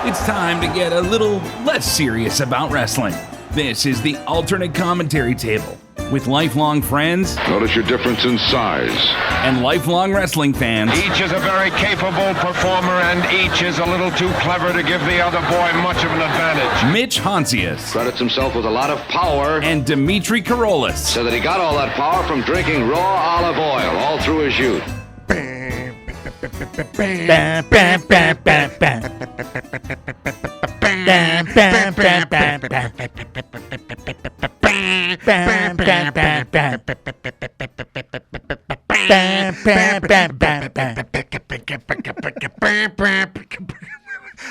It's time to get a little less serious about wrestling. This is the alternate commentary table with lifelong friends. Notice your difference in size. And lifelong wrestling fans. Each is a very capable performer, and each is a little too clever to give the other boy much of an advantage. Mitch Honsius. Credits himself with a lot of power. And Dimitri Karolis. So that he got all that power from drinking raw olive oil all through his youth.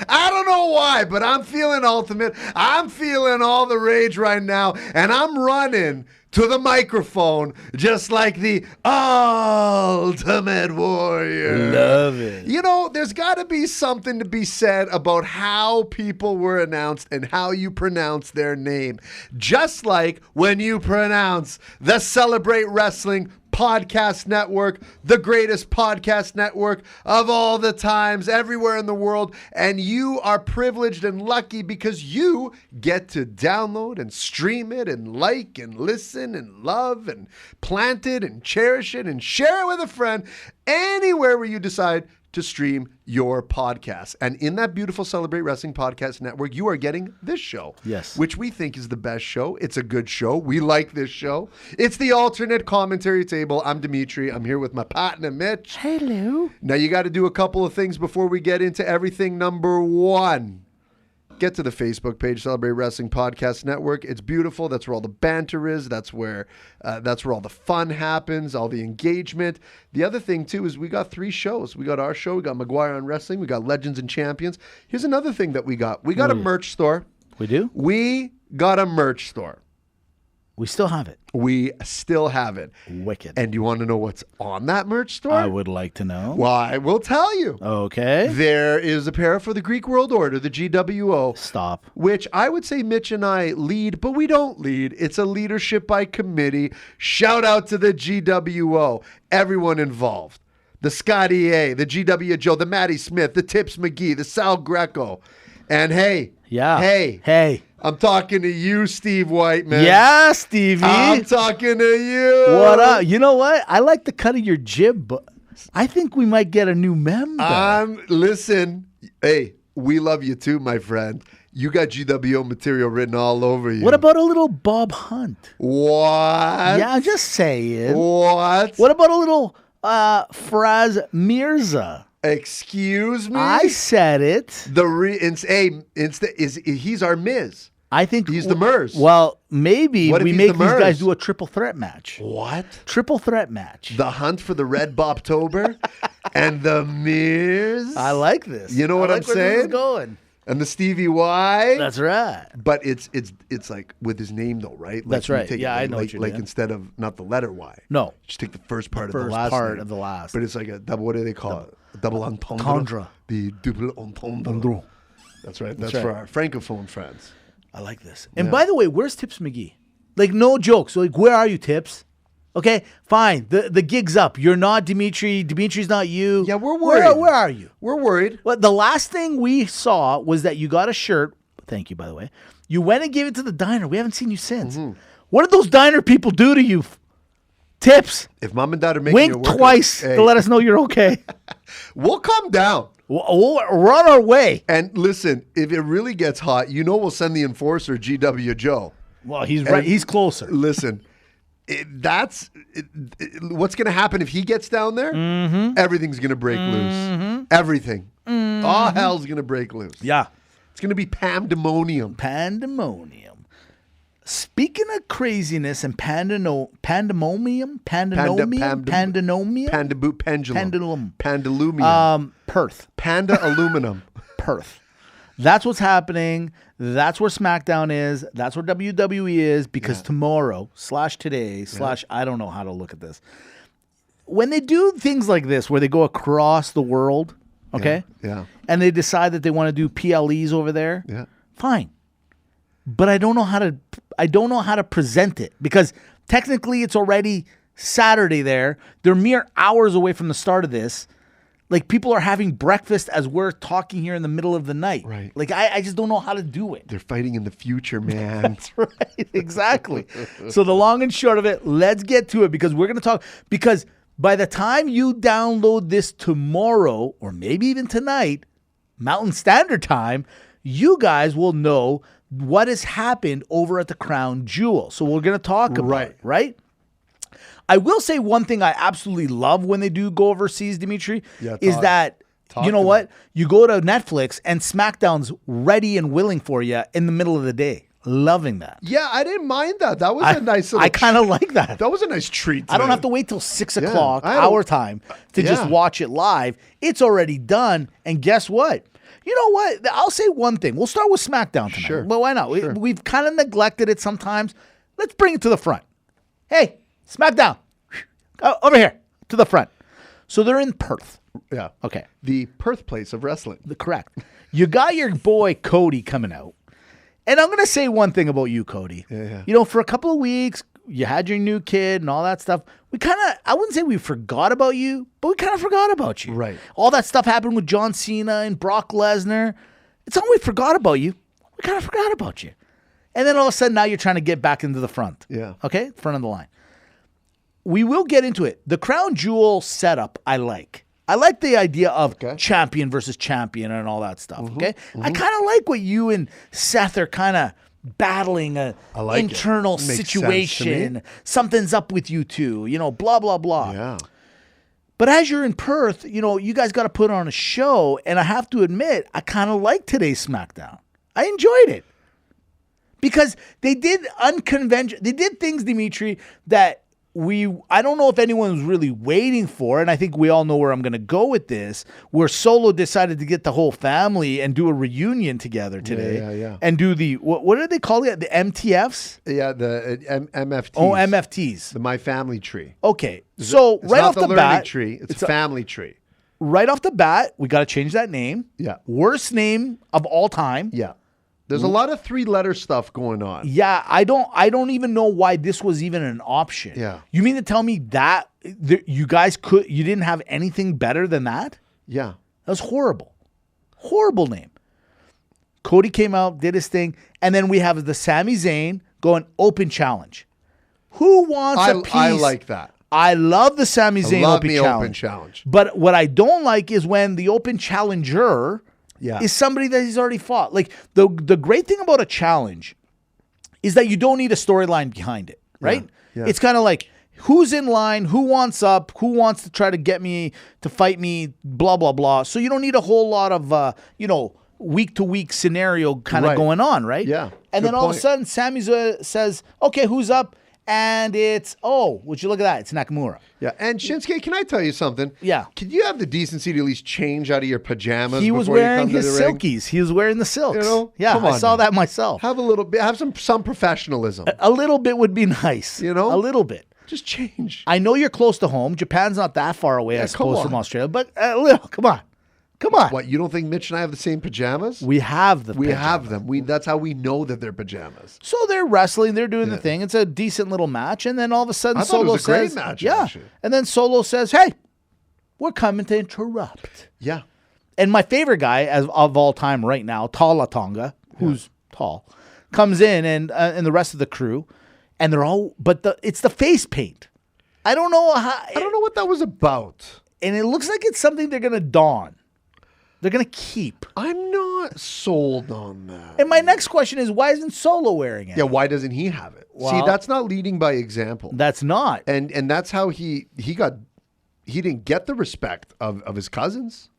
I don't know why, but I'm feeling ultimate. I'm feeling all the rage right now, and I'm running to the microphone just like the Ultimate Warrior. Love it. You know, there's got to be something to be said about how people were announced and how you pronounce their name. Just like when you pronounce the Celebrate Wrestling Podcast Network, the greatest podcast network of all the times, everywhere in the world. And you are privileged and lucky because you get to download and stream it and like and listen and love and plant it and cherish it and share it with a friend anywhere where you decide to stream your podcast. And in that beautiful Celebrate Wrestling Podcast Network, you are getting this show. Yes. Which we think is the best show. It's a good show. We like this show. It's the alternate commentary table. I'm Dimitri. I'm here with my partner, Mitch. Hello. Now, you got to do a couple of things before we get into everything. Number one, get to the Facebook page, Celebrate Wrestling Podcast Network. It's beautiful. That's where all the banter is. That's where all the fun happens, all the engagement. The other thing, too, is we got 3 shows. We got our show. We got McGuire on Wrestling. We got Legends and Champions. Here's another thing that we got. We got a merch store. We do? We got a merch store. We still have it. We still have it. Wicked. And you want to know what's on that merch store? I would like to know. Well, I will tell you. Okay. There is apparel for the Greek World Order, the GWO. Stop. Which I would say Mitch and I lead, but we don't lead. It's a leadership by committee. Shout out to the GWO. Everyone involved. The Scotty A, the GW Joe, the Matty Smith, the Tips McGee, the Sal Greco. And hey. Hey. I'm talking to you, Steve White, man. Yeah, Stevie. I'm talking to you. What up? You know what? I like the cut of your jib, but I think we might get a new member. Listen, hey, we love you too, my friend. You got GWO material written all over you. What about a little Bob Hunt? What? Yeah, I'm just saying. What? What about a little Fraz Mirza? Excuse me? I said it. He's our Miz. I think he's the Miz. Well, maybe we make these guys do a triple threat match. What? Triple threat match. The hunt for the Red Boptober and the Miz. I like this. You know what I'm saying? Where this is going. And the Stevie Y. That's right. But it's like with his name though, right? Like that's right. I know what you're like doing. Instead of not the letter Y. No. Just take the first part of the first last part name. of the last. But it's like a double. What do they call it? A double entendre. Entendre. The double entendre. That's right. That's for our francophone friends. I like this. And by the way, where's Tips McGee? Like, no jokes. Like, where are you, Tips? Okay, fine. The gig's up. You're not Dimitri. Dimitri's not you. Yeah, we're worried. Where are you? We're worried. Well, the last thing we saw was that you got a shirt. Thank you, by the way. You went and gave it to the diner. We haven't seen you since. Mm-hmm. What did those diner people do to you? Tips. If mom and dad are making wink twice to let us know you're okay. We'll come down. We're on our way. And listen, if it really gets hot, we'll send the enforcer, GW Joe. Well, he's right. He's closer. Listen, what's going to happen if he gets down there? Mm-hmm. Everything's going to break loose. Everything. Mm-hmm. All hell's going to break loose. Yeah. It's going to be pandemonium. Speaking of craziness and pandemonium. Perth. Panda aluminum. Perth. That's what's happening. That's where SmackDown is. That's where WWE is because tomorrow / today / I don't know how to look at this. When they do things like this where they go across the world, okay? Yeah. And they decide that they want to do PLEs over there. Yeah. Fine. But I don't know how to present it because technically it's already Saturday there. They're mere hours away from the start of this. Like, people are having breakfast as we're talking here in the middle of the night. Right. Like, I just don't know how to do it. They're fighting in the future, man. That's right. Exactly. So the long and short of it, let's get to it, because we're going to talk. Because by the time you download this tomorrow, or maybe even tonight, Mountain Standard Time, you guys will know what has happened over at the Crown Jewel. So we're going to talk about it, right? I will say one thing I absolutely love when they do go overseas, Dimitri, is that, you know what? You go to Netflix and SmackDown's ready and willing for you in the middle of the day. Loving that. Yeah, I didn't mind that. That was a nice little I kind of like that. That was a nice treat. I don't have to wait till 6 o'clock our time to just watch it live. It's already done. And guess what? You know what? I'll say one thing. We'll start with SmackDown tonight. Sure. But why not? Sure. We've kind of neglected it sometimes. Let's bring it to the front. Hey, SmackDown. Over here to the front. So they're in Perth. Yeah. Okay. The birthplace of wrestling. Correct. You got your boy Cody coming out. And I'm going to say one thing about you, Cody. Yeah. You know, for a couple of weeks, you had your new kid and all that stuff. We kind of, I wouldn't say we forgot about you, but we kind of forgot about you. Right. All that stuff happened with John Cena and Brock Lesnar. It's not we forgot about you. We kind of forgot about you. And then all of a sudden, now you're trying to get back into the front. Yeah. Okay? Front of the line. We will get into it. The Crown Jewel setup, I like. I like the idea of champion versus champion and all that stuff, okay? I kind of like what you and Seth are kind of battling a internal situation. Something's up with you two, you know, blah, blah, blah. Yeah. But as you're in Perth, you know, you guys got to put on a show, and I have to admit, I kind of like today's SmackDown. I enjoyed it. Because they did they did things, Dimitri, that I don't know if anyone was really waiting for, and I think we all know where I'm going to go with this, where Solo decided to get the whole family and do a reunion together today. Yeah. And do the, what are they calling it? The MTFs? Yeah, the MFTs. Oh, MFTs. The My Family Tree. Okay. So It's right not off the learning bat. tree. It's a family tree. Right off the bat, we got to change that name. Yeah. Worst name of all time. Yeah. There's a lot of 3-letter stuff going on. Yeah, I don't even know why this was even an option. Yeah. You mean to tell me that you didn't have anything better than that? Yeah. That was horrible. Horrible name. Cody came out, did his thing, and then we have the Sami Zayn going open challenge. Who wants a piece? I like that. I love the Sami Zayn open challenge. But what I don't like is when the open challenger is somebody that he's already fought. Like, the great thing about a challenge is that you don't need a storyline behind it, right? Yeah. It's kind of like, who's in line, who wants up, who wants to try to get me to fight me, blah, blah, blah. So you don't need a whole lot of, week-to-week scenario kind of going on, right? Yeah. And then all of a sudden, Sami says, okay, who's up? And it's, would you look at that? It's Nakamura. Yeah. And Shinsuke, can I tell you something? Yeah. Can you have the decency to at least change out of your pajamas? He was before you wearing come to his the ring? silkies. He was wearing the silks. You know? Yeah, Come I on saw now. that myself. Have a little bit. Have some professionalism. A little bit would be nice. You know? A little bit. Just change. I know you're close to home. Japan's not that far away, I suppose, come from on. Australia. But a little, come on. Come on. What, you don't think Mitch and I have the same pajamas? We have the We pajamas. have them. That's how we know that they're pajamas. So they're wrestling. They're doing the thing. It's a decent little match. And then all of a sudden, I thought it Solo was a great says, match, yeah. actually. And then Solo says, hey, we're coming to interrupt. Yeah. And my favorite guy of all time right now, Tala Tonga, who's tall, comes in and the rest of the crew, and they're all, but it's the face paint. I don't know what that was about. And it looks like it's something they're going to don. They're going to keep. I'm not sold on that. And my next question is, why isn't Solo wearing it? Yeah, why doesn't he have it? Well, see, that's not leading by example. That's not. And that's how he didn't get the respect of his cousins.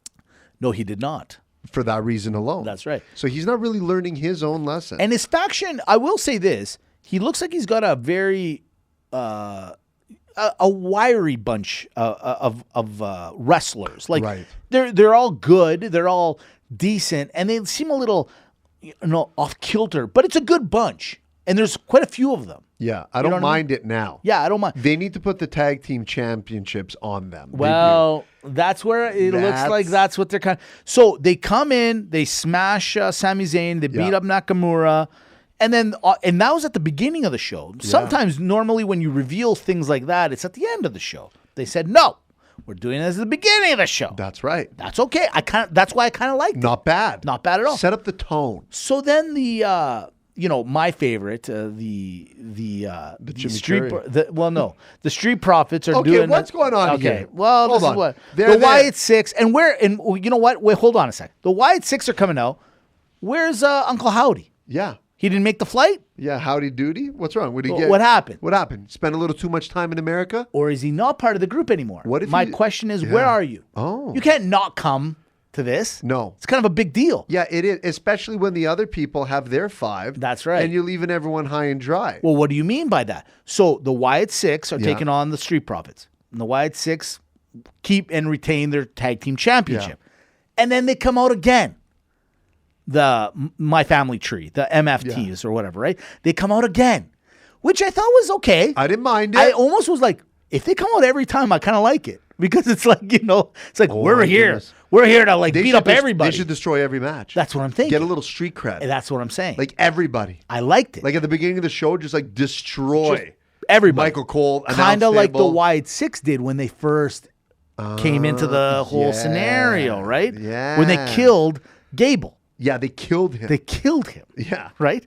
No, he did not. For that reason alone. That's right. So he's not really learning his own lesson. And his faction, I will say this, he looks like he's got a very a wiry bunch of wrestlers. Like they're all good, they're all decent, and they seem a little off kilter, but it's a good bunch. And there's quite a few of them. Yeah, I don't mind it now. Yeah, I don't mind. They need to put the tag team championships on them. Well, that's where it looks like that's what they're kind of. So they come in, they smash Sami Zayn, they beat up Nakamura, and then and that was at the beginning of the show. Sometimes, normally, when you reveal things like that, it's at the end of the show. They said, no, We're doing this at the beginning of the show. That's right. That's okay. That's why I kind of liked it. Not bad. Not bad at all. Set up the tone. So then my favorite, the street. Jimmy the Street Profits are Okay, doing. what's going on here? Okay, well, Hold this on. is what They're the there. Wyatt Six, and you know what? Wait, hold on a sec. The Wyatt Six are coming out. Where's Uncle Howdy? Yeah. He didn't make the flight, Yeah, howdy doody. What's wrong? What did he get? What happened? What happened? Spend a little too much time in America? or is he not part of the group anymore? What if My he- question is, Yeah. where are you? Oh. You can't not come to this. No. It's kind of a big deal. Yeah, it is, especially when the other people have their 5. That's right. And you're leaving everyone high and dry. Well, what do you mean by that? So the Wyatt Six are Yeah. taking on the Street Profits. And the Wyatt Six keep and retain their tag team championship. And then they come out again. The My Family Tree, the MFTs or whatever, right? They come out again, which I thought was okay. I didn't mind it. I almost was like, if they come out every time, I kind of like it. Because it's like, it's like, we're my here. goodness. We're here to like They beat should up everybody. They should destroy every match. That's what I'm thinking. Get a little street cred. That's what I'm saying. Like everybody. I liked it. Like at the beginning of the show, just like destroy everybody. Michael Cole. Kind of like the announce table. Wyatt Six did when they first came into the whole yeah. scenario, right? Yeah. When they killed Gable. Yeah, they killed him. They killed him, yeah. right?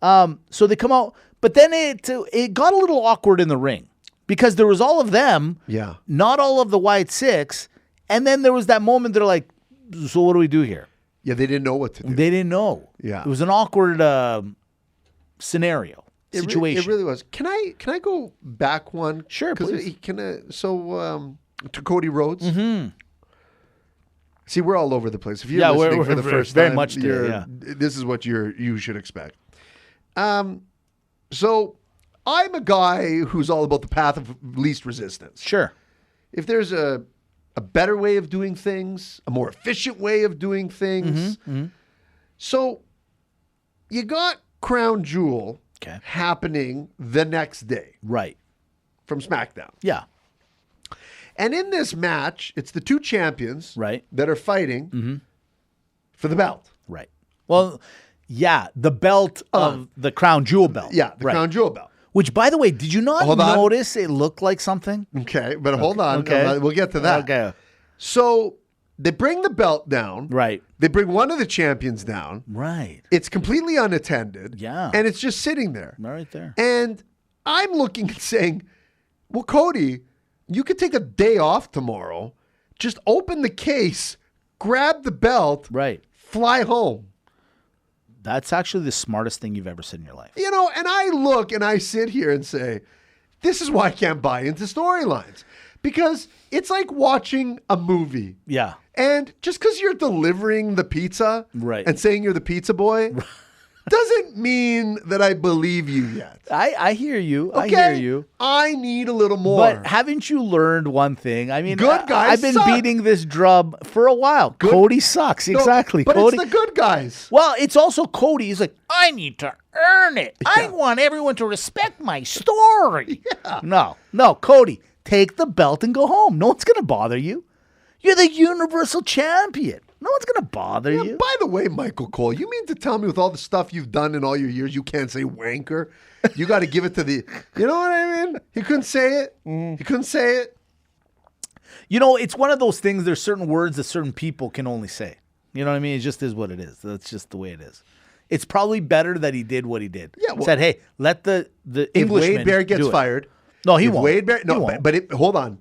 So they come out, but then it got a little awkward in the ring because there was all of them, Yeah. not all of the Wyatt Six, and then there was that moment they're like, so what do we do here? Yeah, they didn't know what to do. They didn't know. Yeah. It was an awkward scenario, situation. It really was. Can I go back one? Sure, 'Cause please. To Cody Rhodes. Mm-hmm. See, we're all over the place. If you're Yeah, listening we're for the first very time, much today, you're- yeah. this is what you should expect. So I'm a guy who's all about the path of least resistance. Sure. If there's a better way of doing things, a more efficient way of doing things. So you got Crown Jewel Okay. happening the next day Right. from SmackDown. Yeah. And in this match, it's the 2 champions Right. that are fighting for the belt. Right. Well, yeah, the belt of the Crown Jewel belt. Yeah, the Right. Crown Jewel belt. Which, by the way, did you not Hold on. notice it looked like something? Okay, but hold on. Okay. We'll get to that. Okay. So they bring the belt down. Right. They bring one of the champions down. Right. It's completely unattended. Yeah. And it's just sitting there. Right there. And I'm looking and saying, well, Cody, you could take a day off tomorrow. Just open the case, grab the belt, Right. fly home. That's actually the smartest thing you've ever said in your life. And I look and I sit here and say, this is why I can't buy into storylines. Because it's like watching a movie. Yeah. And just because you're delivering the pizza Right. and saying you're the pizza boy doesn't mean that I believe you yet. I hear you. Okay? I hear you. I need a little more. But haven't you learned one thing? I mean, Good guys I've been suck. beting this drum for a while. Cody sucks. No, Exactly. But Cody. it's the good guys. Well, it's also Cody. He's like, I need to earn it. I want everyone to respect my story. No, Cody, take the belt and go home. No one's going to bother you. You're the Universal Champion. No one's going to bother you. By the way, Michael Cole, you mean to tell me with all the stuff you've done in all your years, you can't say wanker? You got to give it to the, you know what I mean? He couldn't say it. He couldn't say it. It's one of those things. There's certain words that certain people can only say. You know what I mean? It just is what it is. That's just the way it is. It's probably better that he did what he did. Yeah, well- Said, hey, let the If Englishman Wade Bear gets do it. fired. No, he if won't. Wade Bear, He no, won't. but hold on.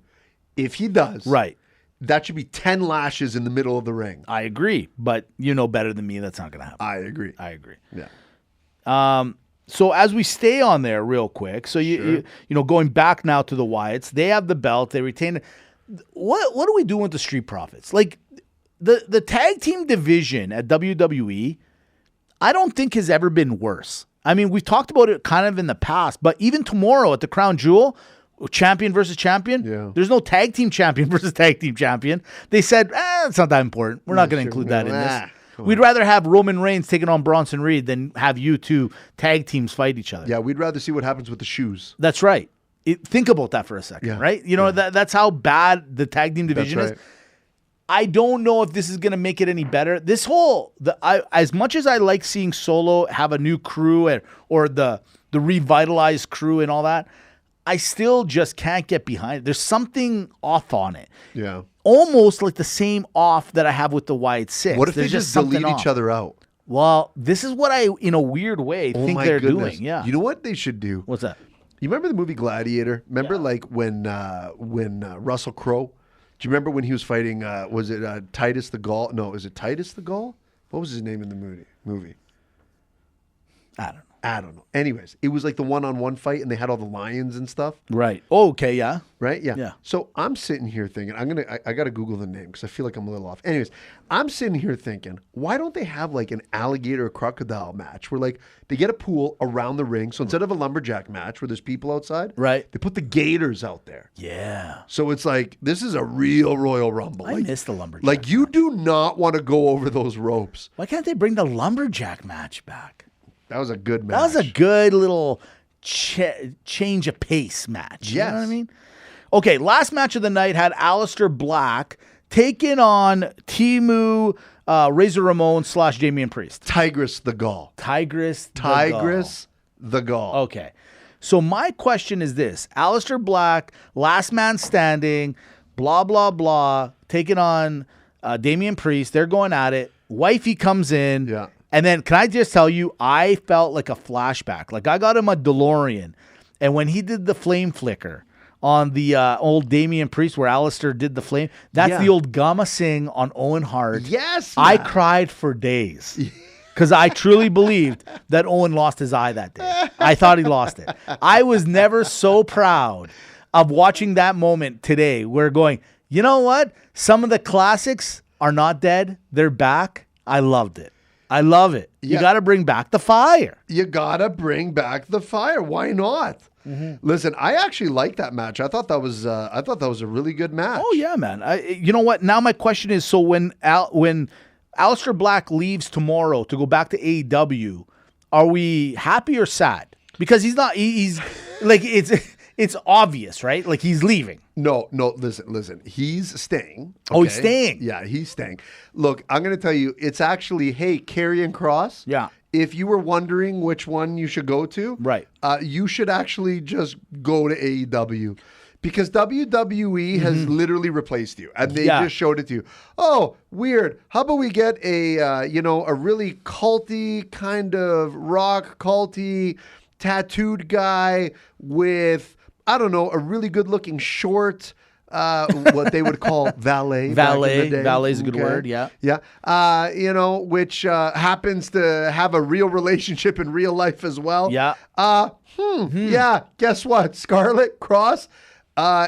If he does, Right. that should be 10 lashes in the middle of the ring. I agree, but you know better than me that's not going to happen. I agree. I agree. Yeah. So as we stay on there real quick, so you going back now to the Wyatts, they have the belt, they retain it. What do we do with the Street Profits? Like the tag team division at WWE, I don't think has ever been worse. I mean, we've talked about it kind of in the past, but even tomorrow at the Crown Jewel, champion versus champion, there's no tag team champion versus tag team champion. They said, it's not that important. We're not going to include that in this. We'd rather have Roman Reigns taking on Bronson Reed than have you two tag teams fight each other. Yeah, we'd rather see what happens with the shoes. That's right. Think about that for a second, Yeah. right? That's how bad the tag team division That's is. right. I don't know if this is going to make it any better. This whole, as much as I like seeing Solo have a new crew or the revitalized crew and all that, I still just can't get behind it. There's something off on it. Yeah. Almost like the same off that I have with the Wyatt 6. What if There's they just delete something each off. other out? Well, this is what I, in a weird way, Oh think my they're goodness. doing. Yeah. You know what they should do? What's that? You remember the movie Gladiator? Remember like when Russell Crowe? Do you remember when he was fighting? Was it Titus the Gaul? No, is it Titus the Gaul? What was his name in the movie? I don't know. Anyways, it was like the one-on-one fight, and they had all the lions and stuff. Right. Oh, okay, yeah. Right? Yeah. Yeah. So I'm sitting here thinking, I got to Google the name because I feel like I'm a little off. Anyways, I'm sitting here thinking, why don't they have like an alligator or crocodile match where like they get a pool around the ring? So instead of a lumberjack match where there's people outside, Right. they put the gators out there. Yeah. So it's like, this is a real Royal Rumble. I like, miss the lumberjack. Like you do not want to go over those ropes. Why can't they bring the lumberjack match back? That was a good match. That was a good little change of pace match. You know what I Yes. mean? Okay, last match of the night had Aleister Black taking on Timu Razor Ramon / Damian Priest. Tigress the Gaul. Tigress The Gaul. Okay. So my question is this. Aleister Black, last man standing, blah, blah, blah, taking on Damian Priest. They're going at it. Wifey comes in. Yeah. And then can I just tell you, I felt like a flashback. Like I got him a DeLorean. And when he did the flame flicker on the old Damian Priest where Aleister did the flame, that's Yeah. the old Gamma Sing on Owen Hart. Yes, I man. cried for days. Because I truly believed that Owen lost his eye that day. I thought he lost it. I was never so proud of watching that moment today. We're going, you know what? Some of the classics are not dead. They're back. I loved it. I love it. You Yeah. got to bring back the fire. You gotta bring back the fire. Why not? Listen, I actually like that match. I thought that was a really good match. Oh, yeah, man. You know what? Now my question is, so when Aleister Black leaves tomorrow to go back to AEW, are we happy or sad? Because he's not, he's like, it's obvious, right? Like he's leaving. No, listen. He's staying. Oh, he's okay? staying. Yeah, he's staying. Look, I'm going to tell you, it's actually, hey, Karrion Kross. Yeah. If you were wondering which one you should go to, Right. You should actually just go to AEW. Because WWE has literally replaced you, and they Yeah. just showed it to you. Oh, weird. How about we get a really culty kind of rock culty tattooed guy with, I don't know, a really good looking short, what they would call valet. Valet. Back in the day. Valet is a good word, yeah. Yeah. Which happens to have a real relationship in real life as well. Yeah. Yeah. Guess what? Scarlet Cross.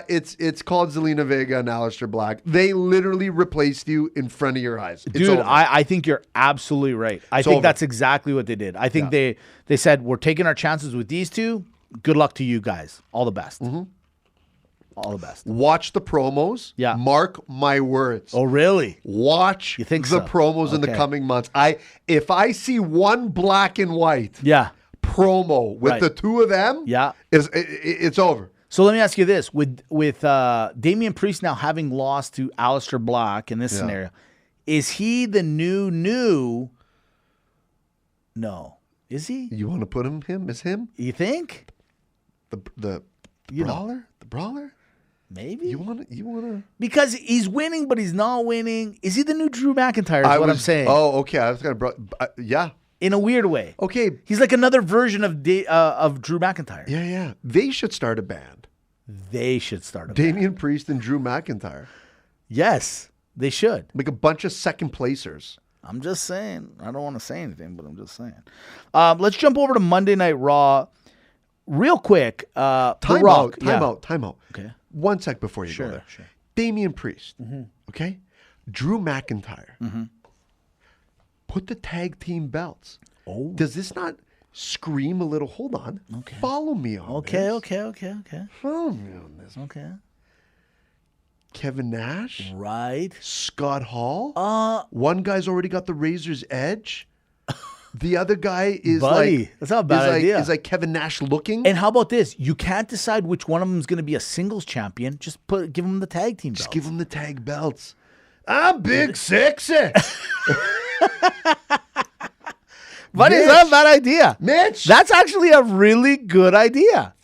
It's called Zelina Vega and Aleister Black. They literally replaced you in front of your eyes. It's Dude, over. I think you're absolutely right. I think over. that's exactly what they did. I think they said, we're taking our chances with these two. Good luck to you guys. All the best. All the best. Watch the promos. Yeah. Mark my words. Oh, really? Watch You think the so? promos in the Okay. coming months. If I see one black and white Yeah. promo with Right. the two of them, Yeah. it's over. So let me ask you this: with Damian Priest now having lost to Aleister Black in this scenario, is he the new? No, is he? You want to put him as him? You think? The You know. brawler? The brawler? Maybe You want to? because he's winning, but he's not winning. Is he the new Drew McIntyre? Is what I'm saying. Oh, okay. I was gonna. Yeah. In a weird way. Okay. He's like another version of Drew McIntyre. Yeah. They should start a band. They should start a band. Damian Priest and Drew McIntyre. Yes, they should. Like a bunch of second placers. I'm just saying. I don't want to say anything, but I'm just saying. Let's jump over to Monday Night Raw real quick. Time Rock. out. Okay. 1 sec before you Sure, go there. sure. Damian Priest. Okay. Drew McIntyre. Put the tag team belts. Oh. Does this not scream a little? Hold on. Okay. Follow me on Okay, this. okay. Follow me on this. Okay. Kevin Nash. Right. Scott Hall. One guy's already got the Razor's Edge. The other guy is Buddy, like that's not a bad idea. Is like Kevin Nash looking. And how about this? You can't decide which one of them is going to be a singles champion. Just give them the tag team belts. Just give them the tag belts. I'm big sexy. But it's Mitch. not a bad idea. Mitch. That's actually a really good idea.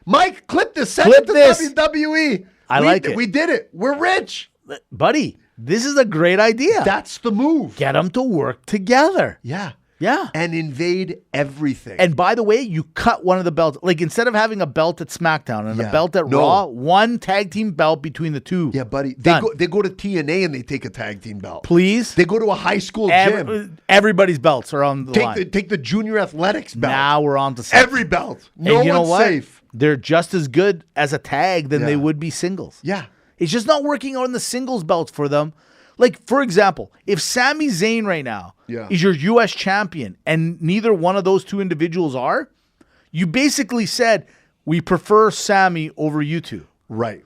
Mike, clip this. Send Clip it to this. WWE. I like it. We did it. We're rich. Buddy, this is a great idea. That's the move. Get them to work together. Yeah. Yeah. And invade everything. And by the way, you cut one of the belts. Like instead of having a belt at SmackDown and a belt at No. Raw, one tag team belt between the two. yeah, buddy. Done. They go to TNA and they take a tag team belt. Please. They go to a high school gym. Everybody's belts are on the line. Take the junior athletics belt. Now we're on to something. Every belt. No And you know one's what? safe. They're just as good as a tag than they Yeah. would be singles. Yeah. It's just not working on the singles belts for them. Like, for example, if Sami Zayn right now is your U.S. champion and neither one of those two individuals are, you basically said, we prefer Sami over you two. Right.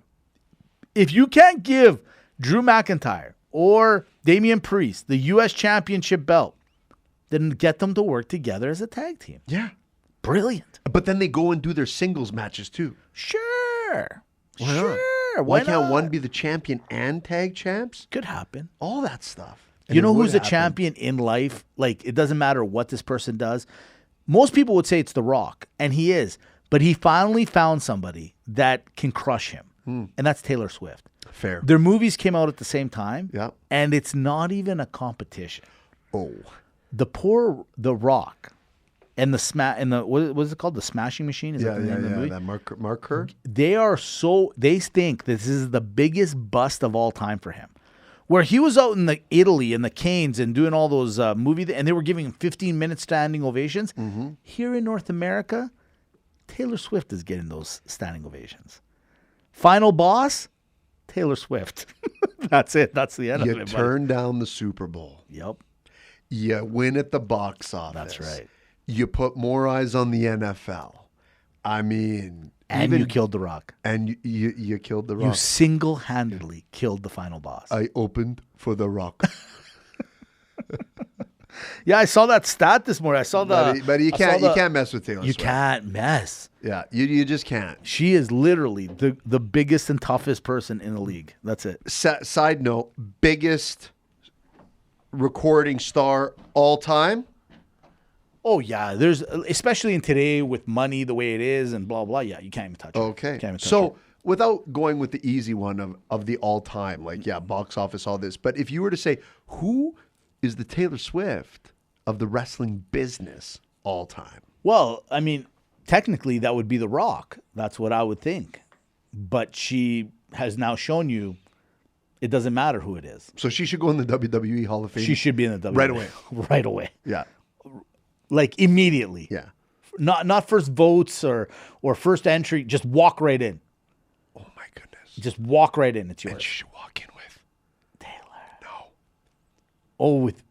If you can't give Drew McIntyre or Damian Priest the U.S. championship belt, then get them to work together as a tag team. Yeah. Brilliant. But then they go and do their singles matches too. Sure. Why not? Sure. Why Why can't not? one be the champion and tag champs? Could happen. All that stuff. And You it know would who's a happen. champion in life? Like, it doesn't matter what this person does. Most people would say it's The Rock, and he is. But he finally found somebody that can crush him, and that's Taylor Swift. Fair. Their movies came out at the same time, Yeah. and it's not even a competition. Oh. The Rock and what is it called? The Smashing Machine? Is that the name of the movie? That marker. They think this is the biggest bust of all time for him. Where he was out in Italy and the Canes and doing all those movies, and they were giving him 15-minute standing ovations. Mm-hmm. Here in North America, Taylor Swift is getting those standing ovations. Final boss, Taylor Swift. That's it. That's the end of You it. turn down the Super Bowl. Yep. You win at the box office. That's right. You put more eyes on the NFL. I mean, And you killed The Rock. And you killed the You Rock. single-handedly killed the final boss. I opened for the Rock. Yeah, I saw that stat this morning. I saw But you can't mess with Taylor You Swift. can't mess. Yeah, you just can't. She is literally the biggest and toughest person in the league. That's it. Side note, biggest recording star all time? Oh yeah, there's especially in today with money the way it is and blah blah. Yeah, you can't even touch it. Okay. Can't even touch So it. without going with the easy one of the all time, like box office, all this, but if you were to say who is the Taylor Swift of the wrestling business all time? Well, I mean, technically that would be The Rock. That's what I would think. But she has now shown you it doesn't matter who it is. So she should go in the WWE Hall of Fame. She should be in the WWE Right away. Right away. Yeah. Like immediately. Yeah. Not first votes or first entry. Just walk right in. Oh my goodness. Just walk right in. It's And yours. she should walk in with Taylor. no. With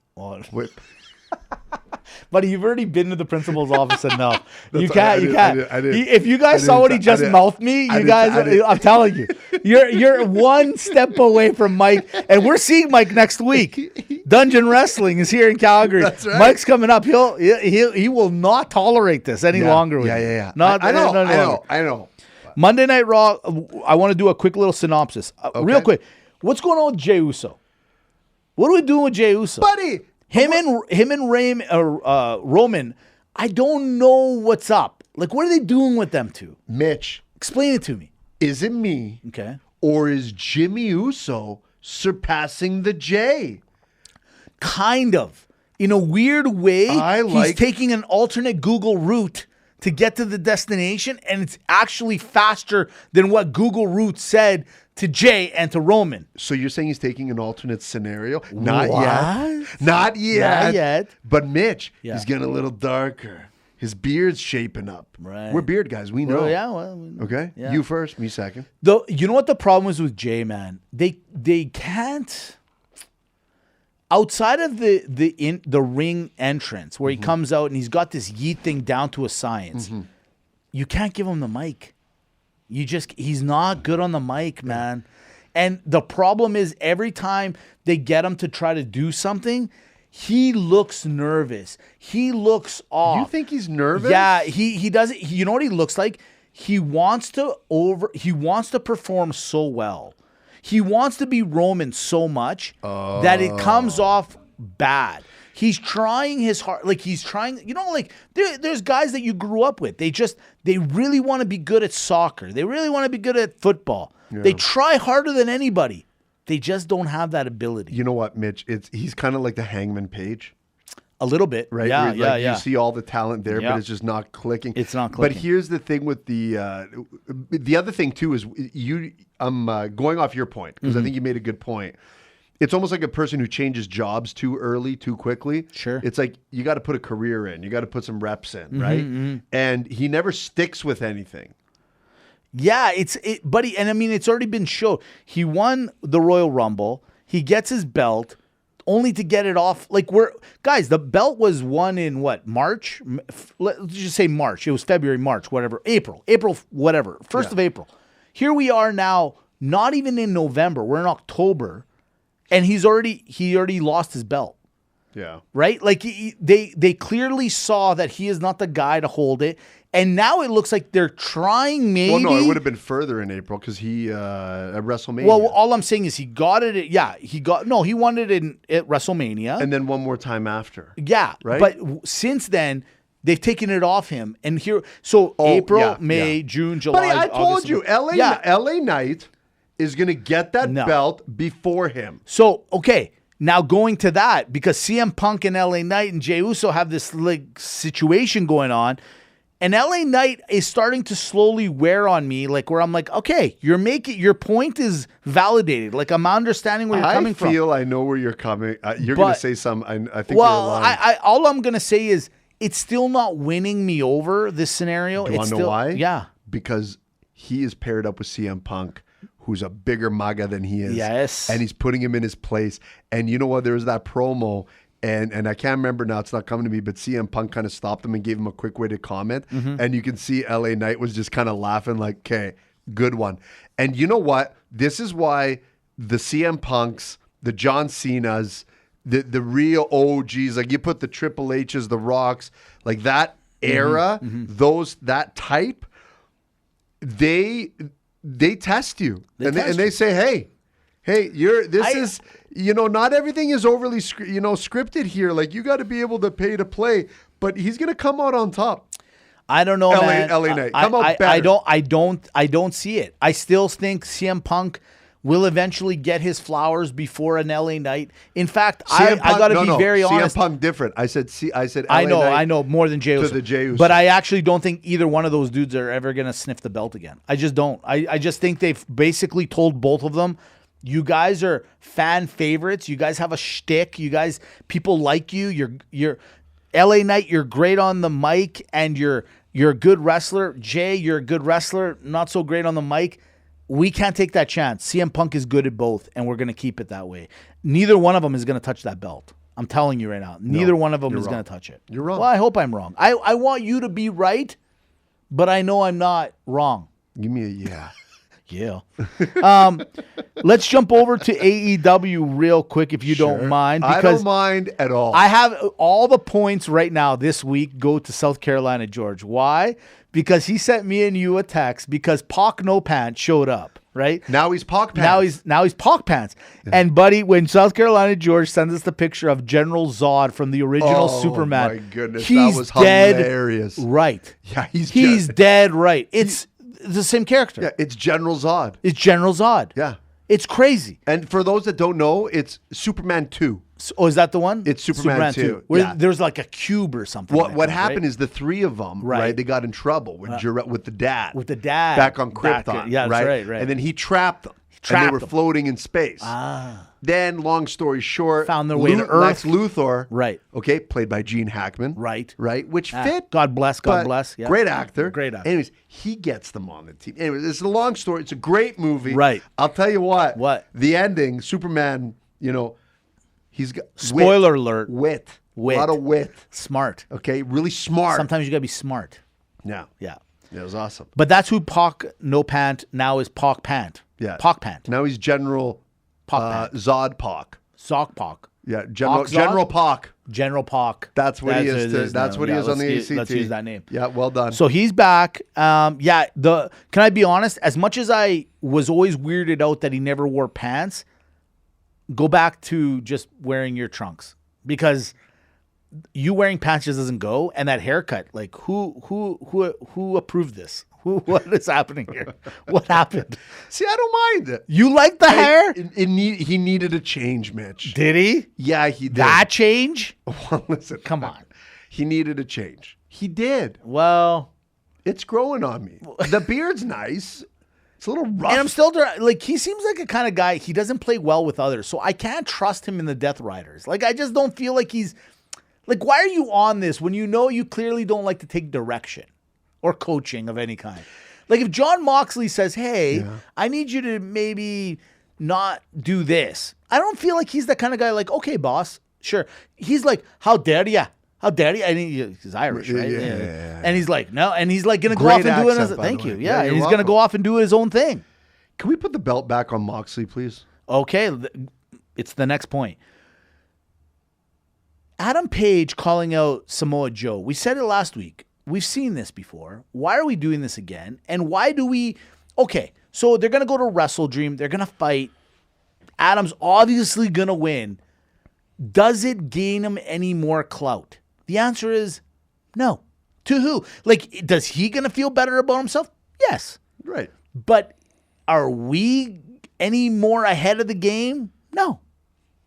buddy, you've already been to the principal's office enough. You can't. I did. If you guys saw what he just mouthed me, I you did. guys, I'm telling you, you're one step away from Mike, and we're seeing Mike next week. Dungeon Wrestling is here in Calgary. That's right. Mike's coming up. He will not tolerate this any longer. With Yeah. you. Not, I know. no longer. I know. Monday Night Raw. I want to do a quick little synopsis, real quick. What's going on with Jey Uso? What are we doing with Jey Uso? Buddy. Him and Roman, I don't know what's up. Like, what are they doing with them two? Mitch, Explain it to me. is it me Okay. or is Jimmy Uso surpassing the J? Kind of. In a weird way, he's taking an alternate Google route to get to the destination, and it's actually faster than what Google route said to Jay and to Roman. So you're saying he's taking an alternate scenario? Not What? yet. Not yet. Not yet. But Mitch, Yeah. he's getting a little darker. His beard's shaping up. Right. We're beard guys. We know. Well, yeah, well, Okay. yeah. You first, me second. You know what the problem is with Jay, man? They can't. Outside of the ring entrance where he comes out and he's got this yeet thing down to a science, you can't give him the mic. He's not good on the mic, man. And the problem is every time they get him to try to do something, he looks nervous. He looks off. You think he's nervous? Yeah, he does it. You know what he looks like? He wants to perform so well. He wants to be Roman so much that it comes off bad. He's trying his heart. Like, he's trying, like there's guys that you grew up with. They really want to be good at soccer. They really want to be good at football. Yeah. They try harder than anybody. They just don't have that ability. You know what, Mitch? He's kind of like the Hangman Page. A little bit, right? Yeah, You see all the talent there, but it's just not clicking. It's not clicking. But here's the thing with the other thing too is I'm going off your point because I think you made a good point. It's almost like a person who changes jobs too early, too quickly. Sure. It's like you got to put a career in. You got to put some reps in, right? And he never sticks with anything. Yeah, buddy, and I mean, it's already been shown. He won the Royal Rumble. He gets his belt. Only to get it off, guys, the belt was won in what, March? Let's just say March. It was February, March, whatever. April, whatever. 1st of April. Here we are now, not even in November. We're in October, and he already lost his belt. Yeah. Right? Like, they clearly saw that he is not the guy to hold it. And now it looks like they're trying maybe. Well, no, it would have been further in April because he at WrestleMania. Well, all I'm saying is he got it. He won it at WrestleMania. And then one more time after. Yeah. Right? But since then, they've taken it off him. And April, May, June, July, Buddy, I told August, you, LA Knight is going to get that belt before him. So, okay. Now going to that, because CM Punk and LA Knight and Jey Uso have this situation going on. And LA Knight is starting to slowly wear on me, where I'm like, okay, your point is validated. Like, I'm understanding where you're coming from. I feel I know where you're coming. You're going to say something. I think you're lying. All I'm going to say is it's still not winning me over, this scenario. Do you want to know why? Yeah. Because he is paired up with CM Punk, who's a bigger MAGA than he is. Yes. And he's putting him in his place. And you know what? There was that promo. And I can't remember now, it's not coming to me, but CM Punk kind of stopped him and gave him a quick way to comment. And you can see LA Knight was just kind of laughing like, okay, good one. And you know what? This is why the CM Punks, the John Cenas, the real OGs, like you put the Triple H's, the Rocks, like that era, that type, they test you. And they say, hey, not everything is overly, scripted here. Like, you got to be able to pay to play, but he's going to come out on top. I don't know, man. LA Knight, come out better. I don't see it. I still think CM Punk will eventually get his flowers before an LA Knight. In fact, I got to be very honest. CM Punk different. I said LA Knight I know more than Jey Uso. To the Jey Uso. But I actually don't think either one of those dudes are ever going to sniff the belt again. I just don't. I just think they've basically told both of them, you guys are fan favorites. You guys have a shtick. People like you. You're LA Knight. You're great on the mic, and you're a good wrestler. Jay, you're a good wrestler. Not so great on the mic. We can't take that chance. CM Punk is good at both, and we're going to keep it that way. Neither one of them is going to touch that belt. I'm telling you right now. Neither one of them is going to touch it. You're wrong. Well, I hope I'm wrong. I want you to be right, but I know I'm not wrong. Give me a yeah. Yeah. Let's jump over to AEW real quick, if you don't mind. I don't mind at all. I have all the points right now this week go to South Carolina, George. Why? Because he sent me and you a text because Pac No Pants showed up, right? Now he's Pac Pants. Now he's Pac Pants. Yeah. And buddy, when South Carolina George sends us the picture of General Zod from the original Superman, my goodness, he's that was dead hilarious. Right. Yeah, he's dead right. It's the same character. Yeah, it's General Zod. It's General Zod. Yeah. It's crazy. And for those that don't know, it's Superman 2. Oh, is that the one? It's Superman 2. Where there's like a cube or something. What happened is the three of them, right? They got in trouble with the dad. With the dad. Back on Krypton. Yeah, that's right. And then he trapped them. And they were floating in space. Then, long story short, found their way to Earth. Lex Luthor, right? Okay, played by Gene Hackman, right? Which fit. God bless. Yeah. Great actor. Great actor. Anyways, he gets them on the team. Anyways, it's a long story. It's a great movie. Right. I'll tell you what. What? The ending, Superman. He's got spoiler alert. Wit. A lot of wit. Smart. Okay, really smart. Sometimes you gotta be smart. Yeah. Yeah. It was awesome. But that's who Pac No Pant now is. Pac Pant. Yeah. Pac Pant. Now he's General Zod Pac. Zod Pac. Yeah, General Pac. General Pac. That's what he is. That's what he is on the ACT. Let's use that name. Yeah, well done. So he's back. Can I be honest? As much as I was always weirded out that he never wore pants, go back to just wearing your trunks because you wearing pants just doesn't go, and that haircut. Like, who approved this? What is happening here? What happened? See, I don't mind it. You like the hair? He needed a change, Mitch. Did he? Yeah, he did. That change? Well, listen. Come on. He needed a change. He did. Well, it's growing on me. The beard's nice. It's a little rough. and I'm still like, he seems like a kind of guy. He doesn't play well with others, so I can't trust him in the Death Riders. Like, I just don't feel like he's like. Why are you on this when you know you clearly don't like to take direction or coaching of any kind? Like, if John Moxley says, "Hey, I need you to maybe not do this," I don't feel like he's that kind of guy. Like, okay, boss, sure. He's like, "How dare you? How dare you?" And he's Irish, right? Yeah. And he's like, no, and he's like going to go Great off and do accent, it. by Thank the you. way. Yeah, you're he's going to welcome. go off and do his own thing. Can we put the belt back on Moxley, please? Okay, it's the next point. Adam Page calling out Samoa Joe. We said it last week. We've seen this before. Why are we doing this again? And why do we... Okay, so they're going to go to Wrestle Dream. They're going to fight. Adam's obviously going to win. Does it gain him any more clout? The answer is no. To who? Like, does he going to feel better about himself? Yes. Right. But are we any more ahead of the game? No.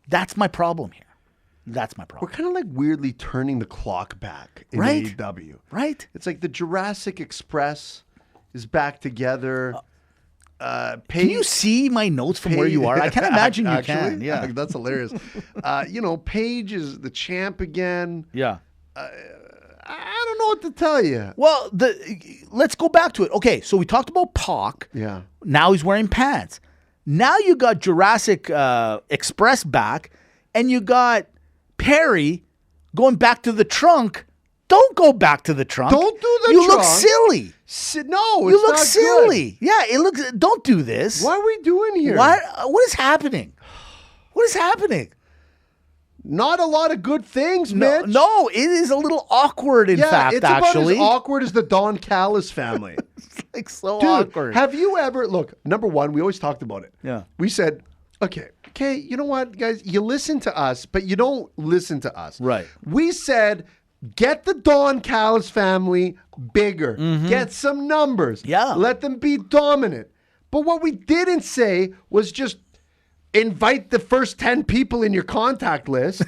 That's my problem here. That's my We're problem. kind of like weirdly turning the clock back in Right. AEW. Right? It's like the Jurassic Express is back together. Can you see my notes from where you are? I can't imagine you can. Yeah. That's hilarious. Paige is the champ again. Yeah. I don't know what to tell you. Well, let's go back to it. Okay, so we talked about Pac. Yeah. Now he's wearing pants. Now you got Jurassic Express back, and you got Perry going back to the trunk. Don't go back to the trunk. Don't do the You trunk. look silly. No, You it's look not silly. Yeah, it looks. Don't do this. Good. What are we doing here? What is happening? What is happening? Not a lot of good things, No, Mitch. no, it is a little awkward. In fact, it's actually, about as awkward as the Don Callis family. like so Dude, awkward. have you ever look? Number one, we always talked about it. Yeah. We said, okay, you know what, guys? You listen to us, but you don't listen to us. Right. We said, get the Don Callis family bigger. Get some numbers. Yeah. Let them be dominant. But what we didn't say was just invite the first 10 people in your contact list.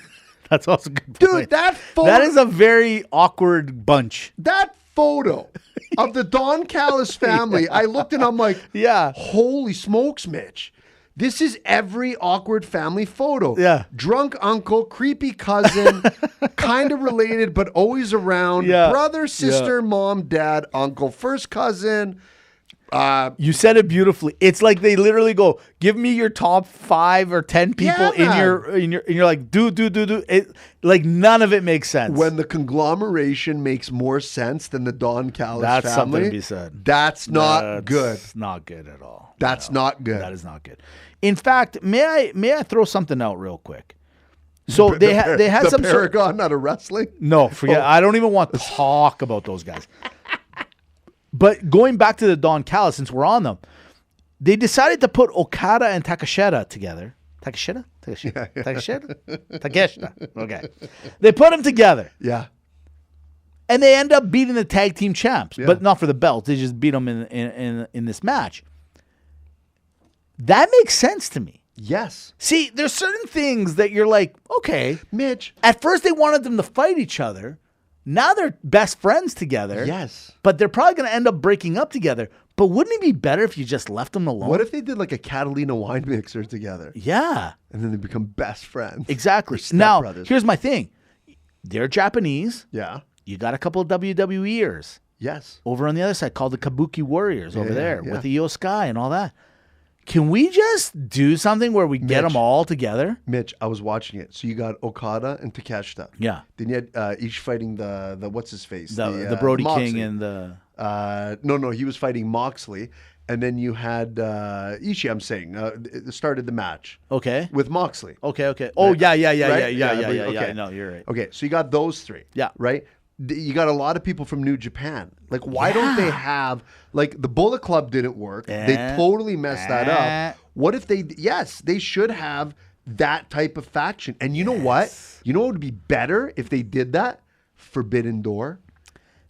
That's also a good point. Dude, that photo. That is a very awkward bunch. That photo of the Don Callis family, I looked and I'm like, Yeah. holy smokes, Mitch. This is every awkward family photo. Yeah. Drunk uncle, creepy cousin, kind of related, but always around. Yeah. Brother, sister, Yeah. mom, dad, uncle, first cousin. You said it beautifully. It's like they literally go, "Give me your top 5 or 10 people Yeah, in your." And you're like, "Do." It like none of it makes sense. When the conglomeration makes more sense than the Don Callis That's family. something to be said. That's not good. It's not good at all. That's not good. That is not good. In fact, may I throw something out real quick? So they had the some Paragon out of wrestling. No, forget. Oh. I don't even want to talk about those guys. But going back to the Don Callis, since we're on them, they decided to put Okada and Takeshita together. Takeshita? Okay. They put them together, Yeah. and they end up beating the tag team champs, but not for the belt. They just beat them in this match. That makes sense to me. Yes. See, there's certain things that you're like, okay. Mitch. At first, they wanted them to fight each other. Now they're best friends together. Yes. But they're probably going to end up breaking up together. But wouldn't it be better if you just left them alone? What if they did like a Catalina wine mixer together Yeah, and then they become best friends? exactly. Or Now, stepbrothers. here's my thing. They're Japanese. Yeah. You got a couple of WWEers Yes. over on the other side called the Kabuki Warriors over Yeah, there yeah. with the Io Sky and all that. Can we just do something where we get Mitch. them all together? Mitch, I was watching it. So you got Okada and Takeshita. Yeah. Then you had each fighting the what's his face? The Brody Moxley. King and the... No, he was fighting Moxley. And then you had Ishii, I'm saying, started the match Okay. with Moxley. Okay. Oh, Right? yeah. Right? Yeah. Okay. No, you're right. Okay, so you got those three. Yeah. Right? You got a lot of people from New Japan. Like, why don't they have, like, the Bullet Club didn't work. They totally messed that up. What if they should have that type of faction. And you know what? You know what would be better if they did that? Forbidden Door.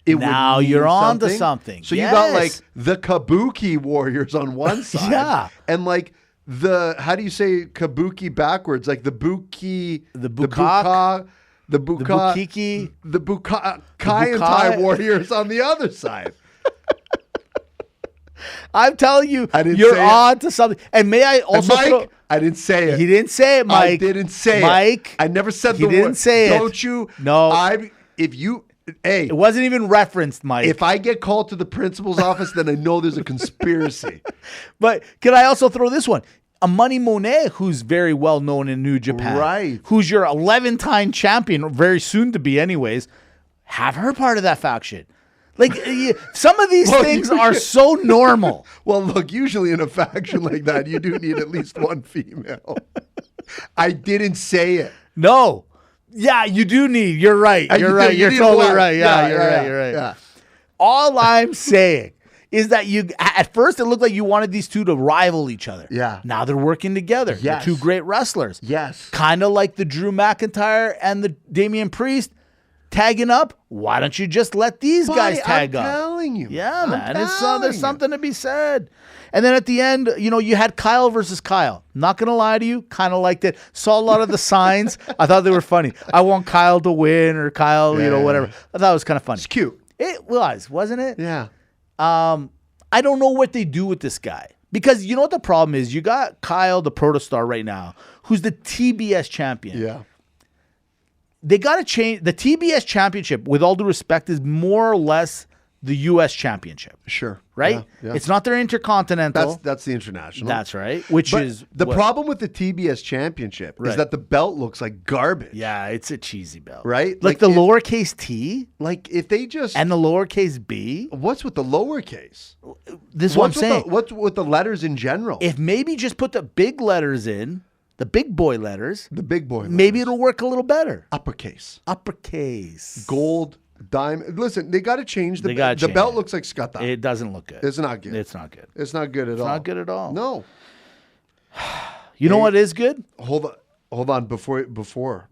It Now would mean you're on to something. So you got like the Kabuki warriors on one side. Yeah. And like how do you say Kabuki backwards? Like the Bukaki and Tai warriors on the other side. I'm telling you, didn't you're say on to something. And may I also Mike, I didn't say it. He didn't say it, Mike. I didn't say Mike, it. I never said the word. He didn't say it. Don't you? No. Hey, it wasn't even referenced, Mike. if I get called to the principal's office, then I know there's a conspiracy. But can I also throw this one? A Money Monet, who's very well known in New Japan, Right. Who's your 11-time champion, very soon to be, anyways. Have her part of that faction. Like some of these things are so normal. Well, look, usually in a faction like that, you do need at least one female. I didn't say it. No. Yeah, you do need. You're right. You're right. You're totally right. Yeah, you're right. You're right. Yeah. All I'm saying is that at first it looked like you wanted these two to rival each other. Yeah. Now they're working together. Yes. They're two great wrestlers. Yes. Kind of like the Drew McIntyre and the Damian Priest tagging up. Why don't you just let these guys tag up? I'm telling you. Yeah, man. There's something to be said. And then at the end, you had Kyle versus Kyle. Not going to lie to you, kind of liked it. Saw a lot of the signs. I thought they were funny. I want Kyle to win or Kyle, whatever. I thought it was kind of funny. It's cute. It was, wasn't it? Yeah. I don't know what they do with this guy. Because you know what the problem is? You got Kyle, the protostar right now, who's the TBS champion. Yeah. They got to change. The TBS championship, with all due respect, is more or less the U.S. championship. Sure. Right? Yeah. It's not their intercontinental. That's the international. That's right. But the problem with the TBS championship is that the belt looks like garbage. Yeah, it's a cheesy belt. Right? Like the lowercase T Like if they just... and the lowercase B. What's with the lowercase? This is what I'm saying. What's with the letters in general? If maybe just put the big letters in, the big boy letters, the big boy letters. maybe it'll work a little better. Uppercase. Gold. Diamond. Listen, they got to change the belt. The belt looks like Scott. It doesn't look good. It's not good. It's not good. It's not good at all. It's not good at all. No. You know what is good? Hold on. Before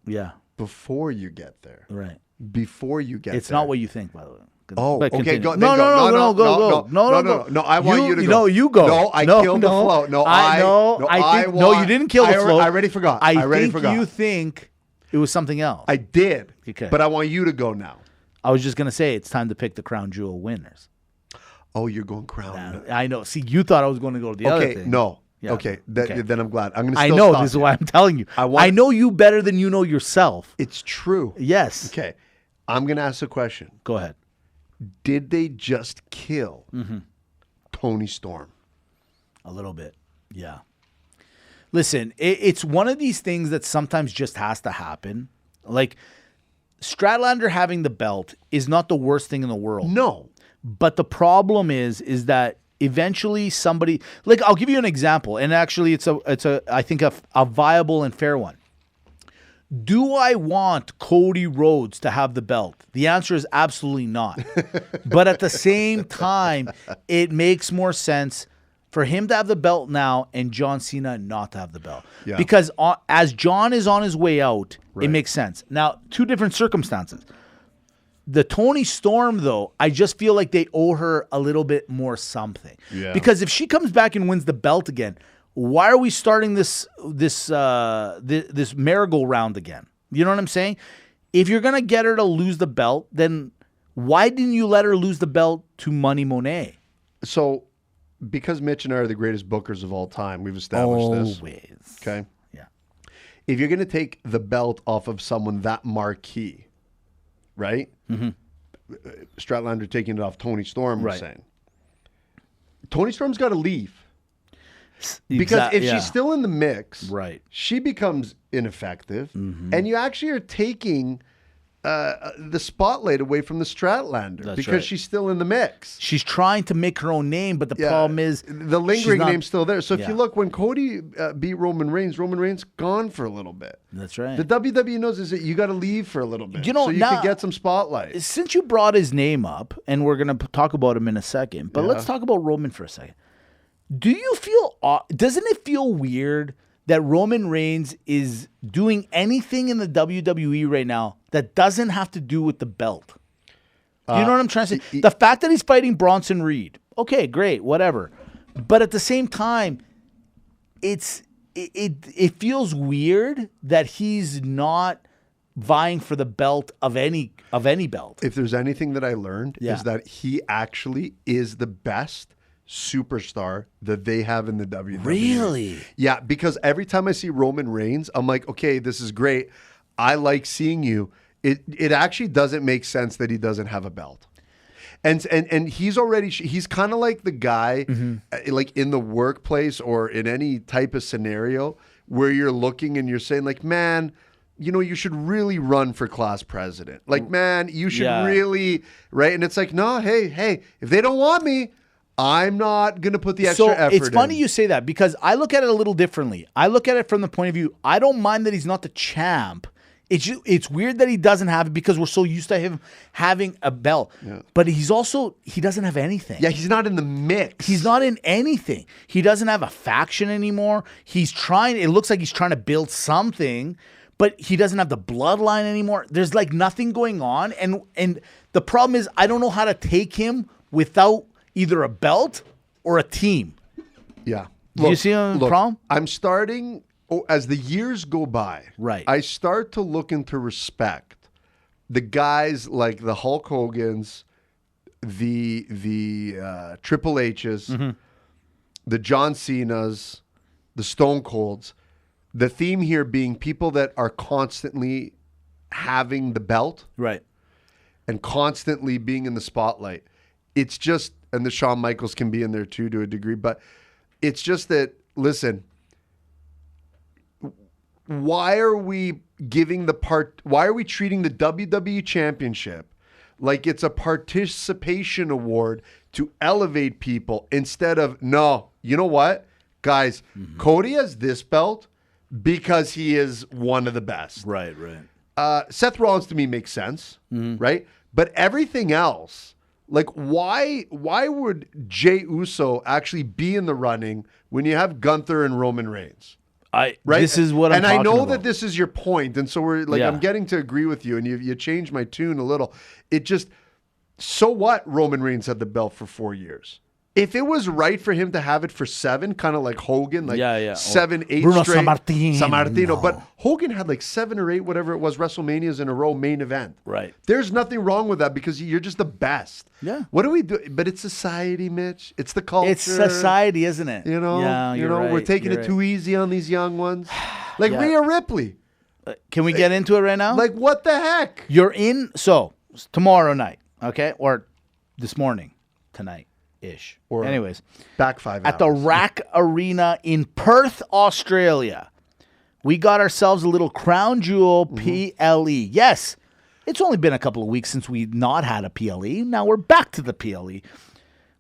Yeah. Before you get there. Right. Before you get It's there. not what you think, by the way. Oh, But okay. continue. Go. No, go. No, I want you to go. No, you go. No, I killed the flow. No, you didn't kill the flow. I already forgot. I think you think it was something else. I did. Okay. But I want you to go now. I was just going to say it's time to pick the crown jewel winners. Oh, you're going crown. I know. See, you thought I was going to go to the other thing. No. Yeah. Okay. Then I'm glad. I'm going to I still know. stop This is you. why I'm telling you. I know you better than you know yourself. It's true. Yes. Okay. I'm going to ask a question. Go ahead. Did they just kill Tony Storm? A little bit. Yeah. Listen, it's one of these things that sometimes just has to happen. Like, Stratlander having the belt is not the worst thing in the world. No. But the problem is that eventually somebody, like, I'll give you an example, and actually it's I think a viable and fair one. Do I want Cody Rhodes to have the belt? The answer is absolutely not. But at the same time, it makes more sense for him to have the belt now and John Cena not to have the belt. Yeah. Because as John is on his way out, it makes sense. Now, two different circumstances. The Tony Storm, though, I just feel like they owe her a little bit more something. Yeah. Because if she comes back and wins the belt again, why are we starting this merry-go-round again? You know what I'm saying? If you're going to get her to lose the belt, then why didn't you let her lose the belt to Money Monet? So, because Mitch and I are the greatest bookers of all time, we've established this. Always. Okay? Yeah. If you're going to take the belt off of someone that marquee, right? Mm-hmm. Stratlander taking it off Tony Storm, we're saying. Tony Storm's got to leave. Because if she's still in the mix, she becomes ineffective, and you actually are taking the spotlight away from the Stratlander because she's still in the mix. She's trying to make her own name, but the problem is the lingering name's still there. So if you look, when Cody beat Roman Reigns gone for a little bit. That's right. The WWE knows is that you got to leave for a little bit, so you can get some spotlight. Since you brought his name up, and we're going to talk about him in a second, but let's talk about Roman for a second. Do you feel? Doesn't it feel weird that Roman Reigns is doing anything in the WWE right now that doesn't have to do with the belt. Do you know what I'm trying to say? The fact that he's fighting Bronson Reed, okay, great, whatever. But at the same time, it feels weird that he's not vying for the belt of any belt. If there's anything that I learned is that he actually is the best superstar that they have in the WWE. Really? Yeah, because every time I see Roman Reigns, I'm like, okay, this is great. I like seeing you. It actually doesn't make sense that he doesn't have a belt. And he's kind of like the guy like in the workplace or in any type of scenario where you're looking and you're saying like, man, you know, you should really run for class president. Like, man, you should really, right? And it's like, no, hey, if they don't want me, I'm not going to put the extra effort in. It's funny you say that because I look at it a little differently. I look at it from the point of view, I don't mind that he's not the champ. It's weird that he doesn't have it because we're so used to him having a belt. Yeah. But he doesn't have anything. Yeah, he's not in the mix. He's not in anything. He doesn't have a faction anymore. It looks like he's trying to build something, but he doesn't have the bloodline anymore. There's like nothing going on. And the problem is I don't know how to take him without either a belt or a team. Yeah. Do you see the problem? I'm starting... as the years go by, right, I start to look into respect the guys like the Hulk Hogans, the Triple H's, the John Cena's, the Stone Colds. The theme here being people that are constantly having the belt, right, and constantly being in the spotlight. It's just, and the Shawn Michaels can be in there too to a degree, but it's just that, listen, why are we treating the WWE Championship like it's a participation award to elevate people instead of, no, you know what, guys, Cody has this belt because he is one of the best. Right. Seth Rollins to me makes sense, right? But everything else, like why would Jey Uso actually be in the running when you have Gunther and Roman Reigns? Right? This is what I'm talking about. And I know that this is your point, and so we're like, I'm getting to agree with you, and you changed my tune a little. It just, so what? Roman Reigns had the belt for 4 years. If it was right for him to have it for 7, kind of like Hogan, like 7, 8 Bruno straight. Sammartino. But Hogan had like 7 or 8, whatever it was, WrestleManias in a row, main event. Right. There's nothing wrong with that because you're just the best. Yeah. What do we do? But it's society, Mitch. It's the culture. It's society, isn't it? You know, right. We're taking it too easy on these young ones. Like Rhea Ripley. Can we get into it right now? Like, what the heck? You're in, so tomorrow night, okay? Or this morning, tonight-ish. Or anyways. Back 5 hours. At the Rack Arena in Perth, Australia, we got ourselves a little crown jewel PLE. Yes, it's only been a couple of weeks since we've not had a PLE. Now we're back to the PLE.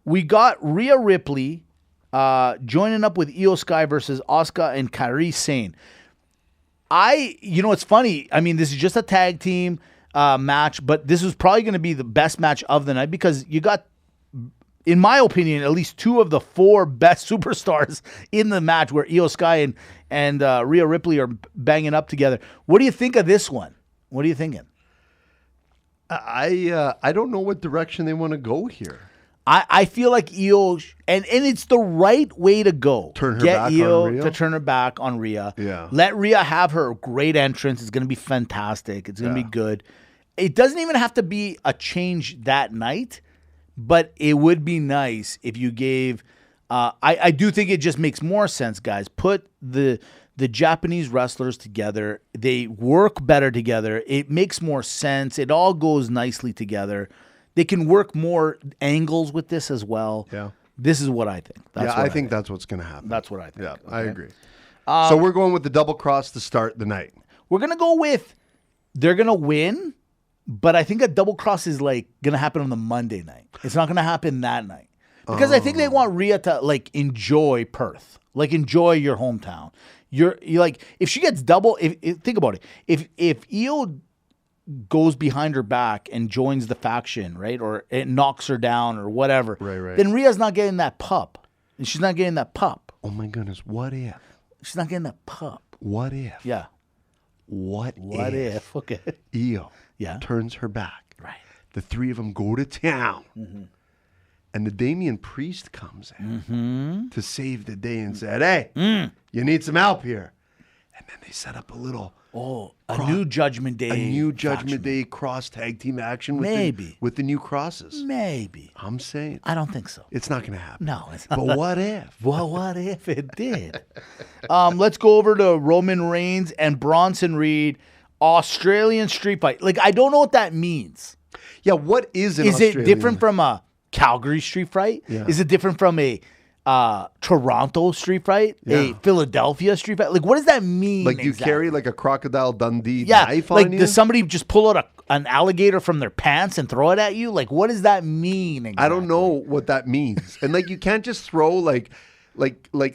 We got Rhea Ripley joining up with Io Sky versus Asuka and Kairi Sane. It's funny. I mean, this is just a tag team match, but this was probably going to be the best match of the night because you got, in my opinion, at least 2 of the 4 best superstars in the match where Io Sky and Rhea Ripley are banging up together. What do you think of this one? What are you thinking? I don't know what direction they want to go here. I feel like Io, and it's the right way to go. Get Io to turn her back on Rhea. Yeah. Let Rhea have her great entrance. It's going to be fantastic. It's going to be good. It doesn't even have to be a change that night, but it would be nice if you gave. I do think it just makes more sense, guys. Put the Japanese wrestlers together. They work better together. It makes more sense. It all goes nicely together. They can work more angles with this as well. Yeah. This is what I think. I think that's what's going to happen. That's what I think. Yeah, okay. I agree. So we're going with the double cross to start the night. We're going to go with they're going to win, but I think a double cross is like going to happen on the Monday night. It's not going to happen that night. Because I think they want Rhea to like enjoy Perth. Like enjoy your hometown. You're like, if she gets double, think about it. If Io goes behind her back and joins the faction, right? Or it knocks her down or whatever. Right. Then Rhea's not getting that pup. And she's not getting that pup. Oh my goodness, what if? She's not getting a pup. What if? Yeah. What if? Okay. Io Yeah. turns her back. Right. The three of them go to town. And the Damian Priest comes in to save the day and said, hey, you need some help here. And then they set up a little... a new Judgment Day. A new Judgment faction. Day cross tag team action with Maybe. with the new crosses. Maybe. I'm saying I don't think so. it's not going to happen. No, it's not. But what if? Well, what if it did? Let's go over to Roman Reigns and Bronson Reed, Australian street fight. Like, I don't know what that means. Yeah, what is an Is it Australian? different from a Calgary street fight? Yeah. Is it different from a Toronto street fight? A Philadelphia street fight? Like, what does that mean? Like, you exactly? carry like a Crocodile Dundee Yeah, knife like on you? does somebody just pull out an alligator from their pants and throw it at you? Like, what does that mean exactly? I don't know what that means. And like, you can't just throw like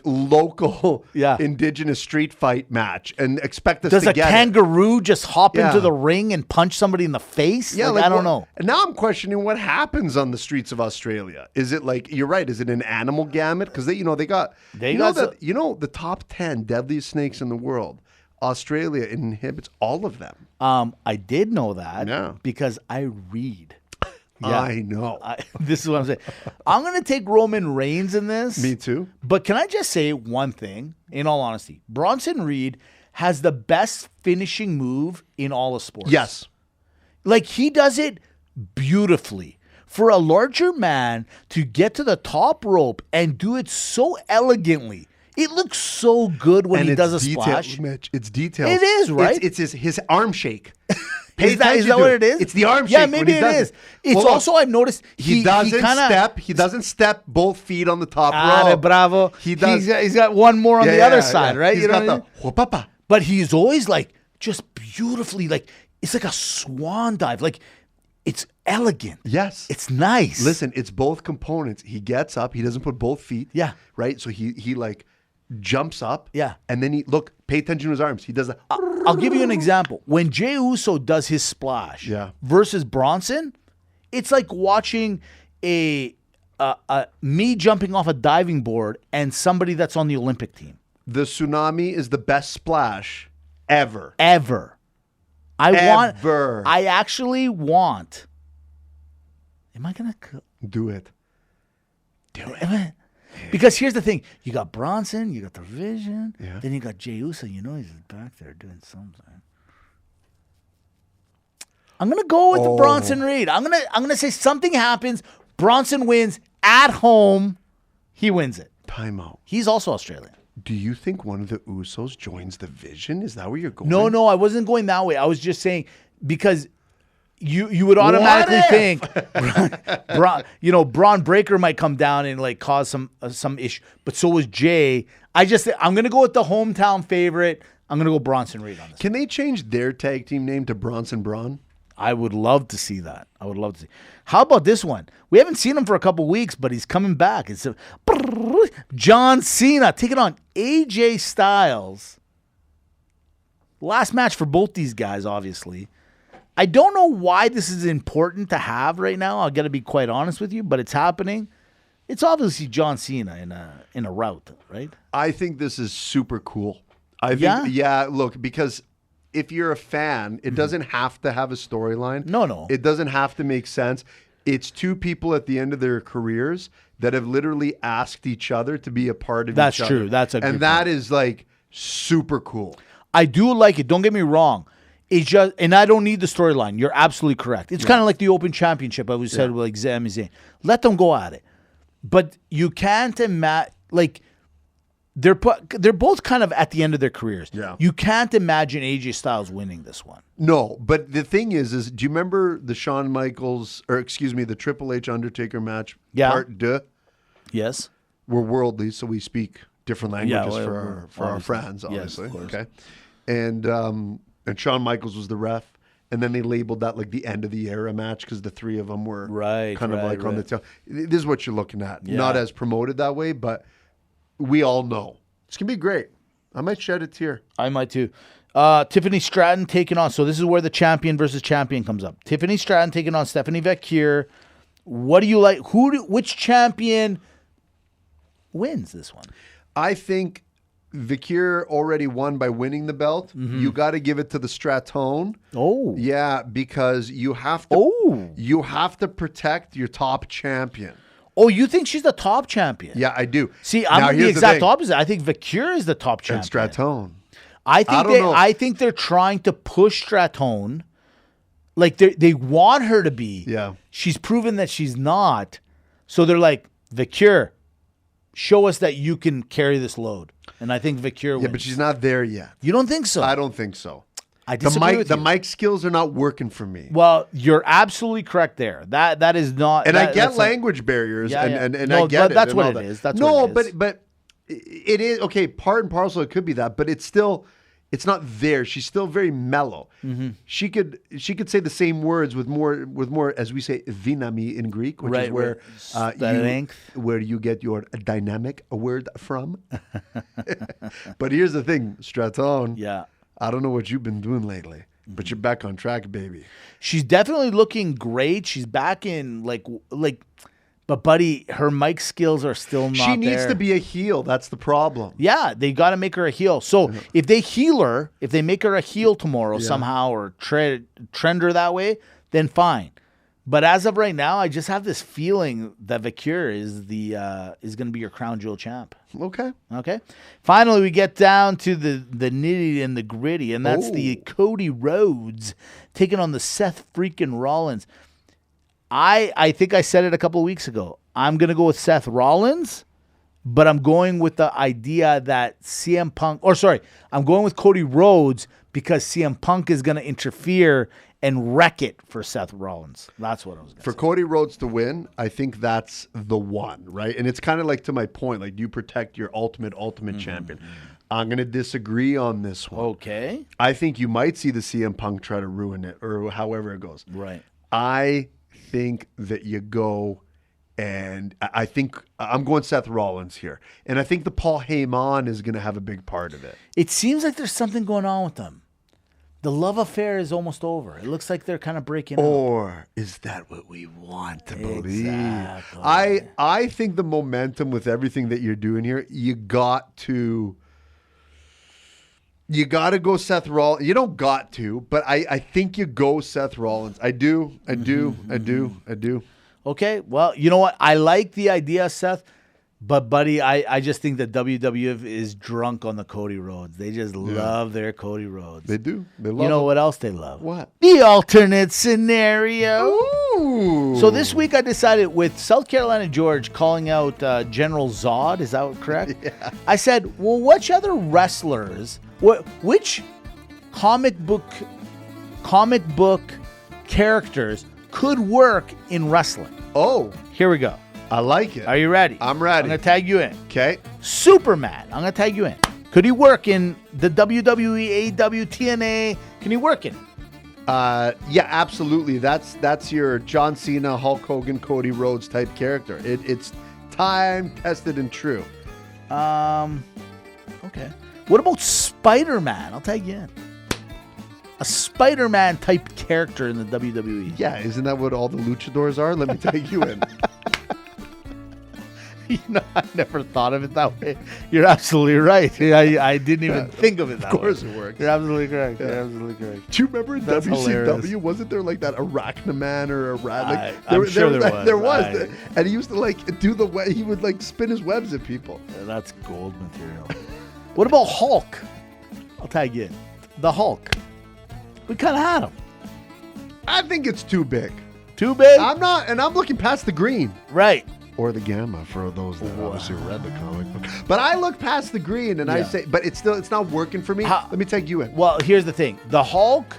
local indigenous street fight match and expect us Does to a get it. kangaroo just hop Yeah. into the ring and punch somebody in the face? Yeah, like, I don't know. And now I'm questioning what happens on the streets of Australia. Is it like, you're right? Is it an animal gamut? Because they got the top 10 deadliest snakes in the world. Australia inhibits all of them. I did know that Yeah. because I read. Yeah. I know. This is what I'm saying. I'm going to take Roman Reigns in this. Me too. But can I just say one thing, in all honesty? Bronson Reed has the best finishing move in all of sports. Yes. Like, he does it beautifully. For a larger man to get to the top rope and do it so elegantly, it looks so good when he does a splash. Mitch. It's detailed. It is, right? It's his arm shake. Is that what it is? It's the arm shake. Yeah, when maybe he it does is. It's Well, also, I've noticed he doesn't step both feet on the top rope. Bravo. He does. He's got one more on the other side, right? He's You know got what I mean? the whoopapa. But he's always like just beautifully, like it's like a swan dive. Like, it's elegant. Yes. It's nice. Listen, it's both components. He gets up. He doesn't put both feet. Yeah. Right? So he like jumps up. Yeah. And then pay attention to his arms. He does that. I'll give you an example. When Jey Uso does his splash versus Bronson, it's like watching me jumping off a diving board and somebody that's on the Olympic team. The tsunami is the best splash ever. I actually want. Am I going to do it? Because here's the thing. You got Bronson, you got the Vision, then you got Jey Uso. You know he's back there doing something. I'm gonna go with the Bronson Reed. I'm gonna say something happens. Bronson wins at home. He wins it. Timeout. He's also Australian. Do you think one of the Usos joins the Vision? Is that where you're going? No, I wasn't going that way. I was just saying because you would automatically think, Braun Breaker might come down and like cause some issue, but so was Jay. I'm gonna go with the hometown favorite. I'm gonna go Bronson Reed on this. Can they change their tag team name to Bronson Braun? I would love to see that. How about this one? We haven't seen him for a couple weeks, but he's coming back. It's John Cena taking on AJ Styles. Last match for both these guys, obviously. I don't know why this is important to have right now. I got to be quite honest with you, but it's happening. It's obviously John Cena in a route, right? I think this is super cool. Look, because if you're a fan, it doesn't have to have a storyline. No. It doesn't have to make sense. It's two people at the end of their careers that have literally asked each other to be a part of That's each other. true. That's a good And that point. is like super cool. I do like it. Don't get me wrong. It's just, and I don't need the storyline. You're absolutely correct. It's kind of like the Open Championship. I was said with like Sami Zayn. Let them go at it, but you can't imagine like they're both kind of at the end of their careers. Yeah, you can't imagine AJ Styles winning this one. No, but the thing is do you remember the the Triple H Undertaker match? Yeah. Part 2? Yes. We're worldly, so we speak different languages for our obviously. friends, obviously. Yes, of course. Okay. And Shawn Michaels was the ref, and then they labeled that like the end of the era match because the three of them were on the tail. This is what you're looking at. Yeah. Not as promoted that way, but we all know. It's going to be great. I might shed a tear. I might too. Tiffany Stratton taking on. So this is where the champion versus champion comes up. Tiffany Stratton taking on Stephanie Vecchir. What do you like? Which champion wins this one? I think Vicure already won by winning the belt. You got to give it to the Stratone. Oh. Yeah, because you have to protect your top champion. Oh, you think she's the top champion? Yeah, I do. See, I'm Now, the here's exact thing. opposite. I think Vicure is the top champion. And Stratone. I don't know. I think they're trying to push Stratone. Like they want her to be. Yeah. She's proven that she's not. So they're like, Vicure, show us that you can carry this load. And I think Vicure wins. Yeah, but she's not there yet. You don't think so? I don't think so. I disagree with you. The mic skills are not working for me. Well, you're absolutely correct there. That is not. And that, I get language barriers, Yeah, and No, I get it. That's and what all it that. is. That's no, what it is. but it is okay. Part and parcel, it could be that, but it's still. It's not there. She's still very mellow. She could say the same words with more, as we say, vinami in Greek, which is where where you get your dynamic word from. But here's the thing, Stratone. Yeah. I don't know what you've been doing lately, but you're back on track, baby. She's definitely looking great. She's back in like. But buddy, her mic skills are still not there. She needs to be a heel. That's the problem. Yeah, they got to make her a heel. So if they heal her, if they make her a heel tomorrow somehow or trend her that way, then fine. But as of right now, I just have this feeling that Vicure is going to be your crown jewel champ. Okay. Okay. Finally, we get down to the nitty and the gritty, and that's the Cody Rhodes taking on the Seth freaking Rollins. I think I said it a couple of weeks ago. I'm going to go with Seth Rollins, but I'm going with the idea that I'm going with Cody Rhodes because CM Punk is going to interfere and wreck it for Seth Rollins. That's what I was going to say. For Cody Rhodes to win, I think that's the one, right? And it's kind of like to my point, like you protect your ultimate champion. I'm going to disagree on this one. Okay. I think you might see the CM Punk try to ruin it or however it goes. Right. I think that you go, and I think I'm going Seth Rollins here. And I think the Paul Heyman is going to have a big part of it. It seems like there's something going on with them. The love affair is almost over. It looks like they're kind of breaking up. Or is that what we want to believe? Exactly. I think the momentum with everything that you're doing here, you got to go Seth Rollins. You don't got to, but I think you go Seth Rollins. I do. Okay, well, you know what? I like the idea, Seth, but buddy, I just think that WWF is drunk on the Cody Rhodes. They just love their Cody Rhodes. They do. They love You know it. what else they love? What? The alternate scenario. Ooh. So this week I decided with South Carolina George calling out General Zod, is that correct? Yeah. I said, well, which other wrestlers, which comic book characters could work in wrestling? Oh, Here we go. I like it. Are you ready? I'm ready. I'm going to tag you in. Okay. Superman. I'm going to tag you in. Could he work in the WWE, AEW, TNA? Can he work in it? Yeah, absolutely. That's your John Cena, Hulk Hogan, Cody Rhodes type character. It's time tested and true. Okay. What about Spider-Man? I'll tag you in. A Spider-Man type character in the WWE. Yeah, isn't that what all the luchadors are? Let me take you in. You know, I never thought of it that way. You're absolutely right. I didn't even think of it that way. Of course it works. You're absolutely correct. You're absolutely correct. Do you remember in That's WCW? hilarious. Wasn't there like that Arachnaman or a rat? I'm sure there was. There was. And he used to like do the way he would like spin his webs at people. That's gold material. What about Hulk? I'll tag you in. The Hulk. We kind of had him. I think it's too big. Too big? I'm looking past the green. Right. Or the gamma for those that obviously read the comic book. But I look past the green and I say, but it's not working for me. Let me take you in. Well, here's the thing. The Hulk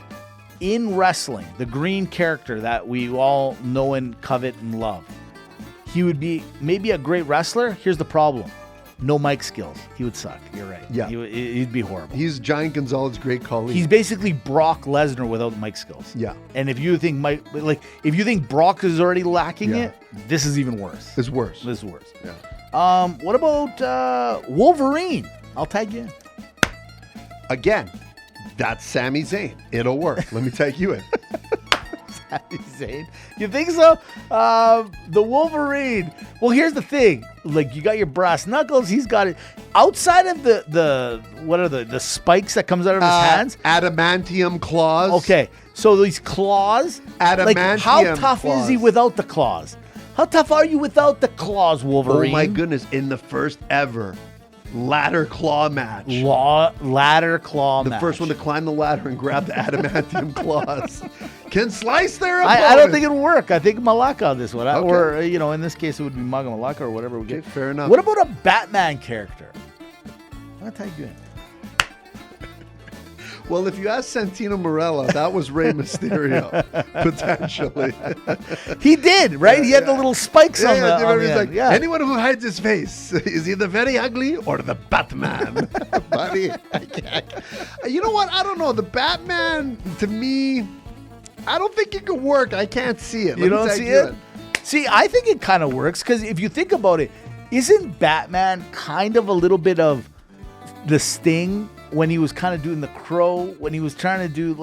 in wrestling, the green character that we all know and covet and love, he would be maybe a great wrestler. Here's the problem. No mic skills. He would suck. You're right. Yeah. He'd be horrible. He's Giant Gonzalez's great colleague. He's basically Brock Lesnar without mic skills. Yeah. And if you think if you think Brock is already lacking it, this is even worse. It's worse. This is worse. Yeah. What about Wolverine? I'll tag you in. Again, that's Sami Zayn. It'll work. Let me take you in. Sami Zayn. You think so? The Wolverine. Well, here's the thing. Like, you got your brass knuckles. He's got it. Outside of the what are the spikes that comes out of his hands? Adamantium claws. Okay, so these claws. Like, how Adamantium tough is he claws. without the claws? How tough are you without the claws, Wolverine? Oh my goodness! In the first ever ladder claw match. Ladder claw The match. first one to climb the ladder and grab the adamantium claws can slice their opponent. I don't think it'll work. I think Malacca on this one. Okay. Or, in this case, it would be Maga Malacca or whatever we get. Okay, fair enough. What about a Batman character? I'll tag you in. Well, if you ask Santino Marella, that was Rey Mysterio, potentially. He did, right? He had the little spikes on the he's end. like, Yeah. anyone who hides his face is either very ugly or the Batman. Buddy, I can't. You know what? I don't know. The Batman, to me, I don't think it could work. I can't see it. You don't see it? See, I think it kind of works because if you think about it, isn't Batman kind of a little bit of the Sting when he was kind of doing the Crow, when he was trying to do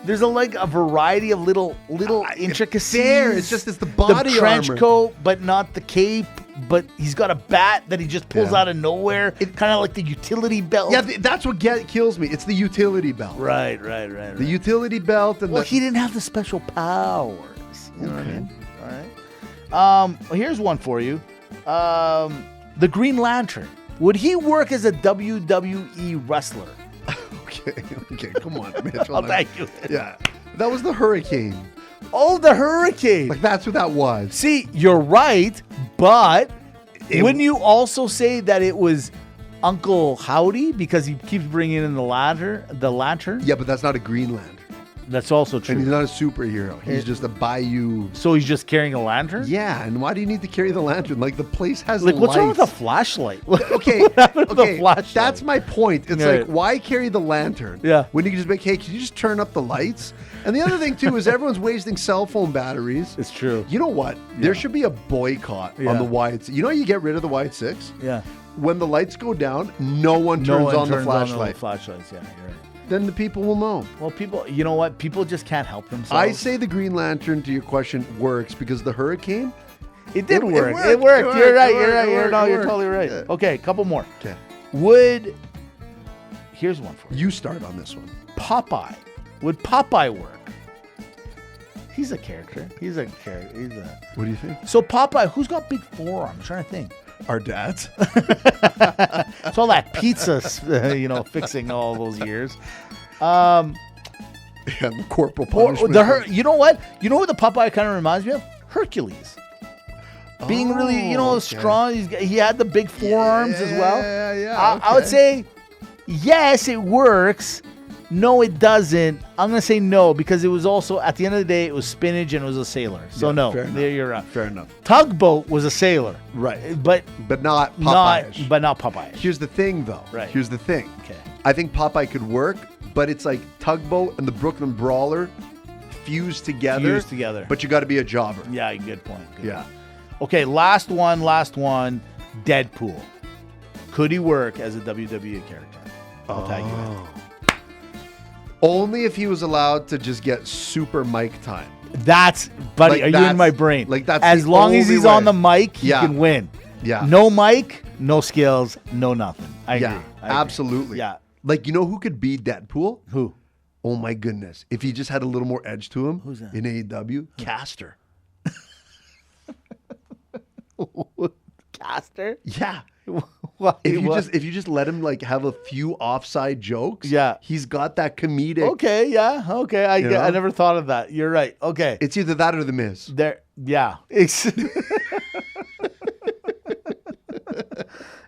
there's a variety of little intricacies. It's just the body the trench armor. coat, but not the cape. But he's got a bat that he just pulls out of nowhere. It's kind of like the utility belt. Yeah, that's what kills me. It's the utility belt. Right. The utility belt and He didn't have the special powers. You know what I mean? All right. Well, here's one for you. The Green Lantern. Would he work as a WWE wrestler? Okay, come on, Mitch. I'll thank you. Yeah, that was the Hurricane. Oh, the Hurricane. Like, that's what that was. See, you're right, but wouldn't you also say that it was Uncle Howdy because he keeps bringing in the lantern? Yeah, but that's not a Green Lantern. That's also true. And he's not a superhero. He's just a bayou. So he's just carrying a lantern? Yeah, and why do you need to carry the lantern? Like, the place has What's wrong with lights. a flashlight? Okay, What happened to the flashlight? that's my point. It's Yeah. like, why carry the lantern? Yeah. When you can just be like, hey, can you just turn up the lights? And the other thing, too, is everyone's wasting cell phone batteries. It's true. You know what? There should be a boycott Yeah. on the Wide. You know how you get rid of the Wide 6? Yeah. When the lights go down, no one turns on the flashlight. Flashlights, yeah, you're right. Then the people will know. Well, people, you know what? People just can't help themselves. I say the Green Lantern, to your question, works because the Hurricane. it did it work. worked. It worked. It You're worked. right. It You're right. worked. You're It no, you're worked. totally right. Yeah. Okay, a couple more. Okay. Here's one for you. You start on this one. Popeye. Would Popeye work? He's a character. He's a character. What do you think? So Popeye, who's got big forearms? I'm trying to think. Our dads. It's all that pizza, fixing all those years. And corporal punishment. You know what? You know what the Popeye kind of reminds me of? Hercules. Being really, okay. strong. He had the big forearms as well. Yeah. I would say, yes, it works. No, it doesn't. I'm going to say no because it was also, at the end of the day, it was spinach and it was a sailor. So Yeah, no, fair enough. there you're right. Fair enough. Tugboat was a sailor. Right. But not Popeye. not Popeye. Here's the thing, though. Right. Here's the thing. Okay. I think Popeye could work, but it's like Tugboat and the Brooklyn Brawler fused together. But you got to be a jobber. Yeah, good point. Yeah. Okay, last one. Deadpool. Could he work as a WWE character? I'll tag you in. Only if he was allowed to just get super mic time. That's, buddy, Like, are you that's- in my brain? like, that's as the long as only he's way. on the mic, he Yeah. can win. Yeah. No mic, no skills, no nothing. I agree. Yeah, I agree. absolutely. Yeah. Like, you know who could be Deadpool? Who? Oh my goodness. If he just had a little more edge to him. Who's that? In AEW? Caster. Caster? Yeah. What? If you just let him like have a few offside jokes, Yeah. he's got that comedic. Okay, yeah, okay. I know? never thought of that. You're right. Okay. It's either that or the Miz. Yeah.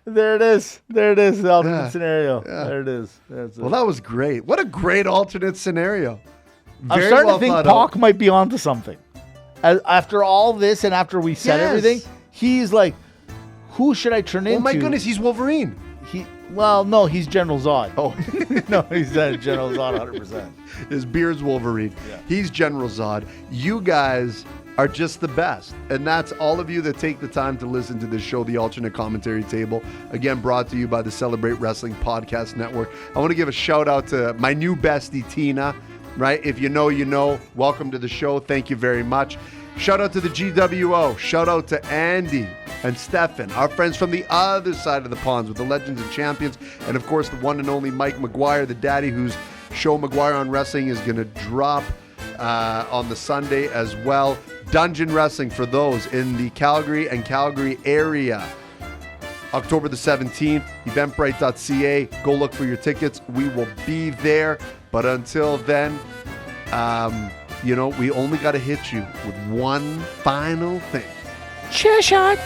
There it is. The alternate scenario. Yeah. There it is. That's it. Well, that was great. What a great alternate scenario. I'm Very starting well to think thought Pac out. might be onto something. After all this and after we said Yes. everything, he's like, who should I turn into? Oh my goodness, he's Wolverine. No, he's General Zod. Oh, No, he's General Zod 100%. his beard's Wolverine. Yeah. He's General Zod. You guys are just the best. And that's all of you that take the time to listen to this show, The Alternate Commentary Table. Again, brought to you by the Celebrate Wrestling Podcast Network. I want to give a shout out to my new bestie, Tina. right? If you know, you know. Welcome to the show. Thank you very much. Shout out to the GWO. Shout out to Andy and Stefan, our friends from the other side of the ponds with the Legends and Champions. And, of course, the one and only Mike McGuire, the daddy whose show McGuire on Wrestling is going to drop on the Sunday as well. Dungeon Wrestling for those in the Calgary and Calgary area. October the 17th, eventbrite.ca. Go look for your tickets. We will be there. But until then, we only got to hit you with one final thing. Chair shot.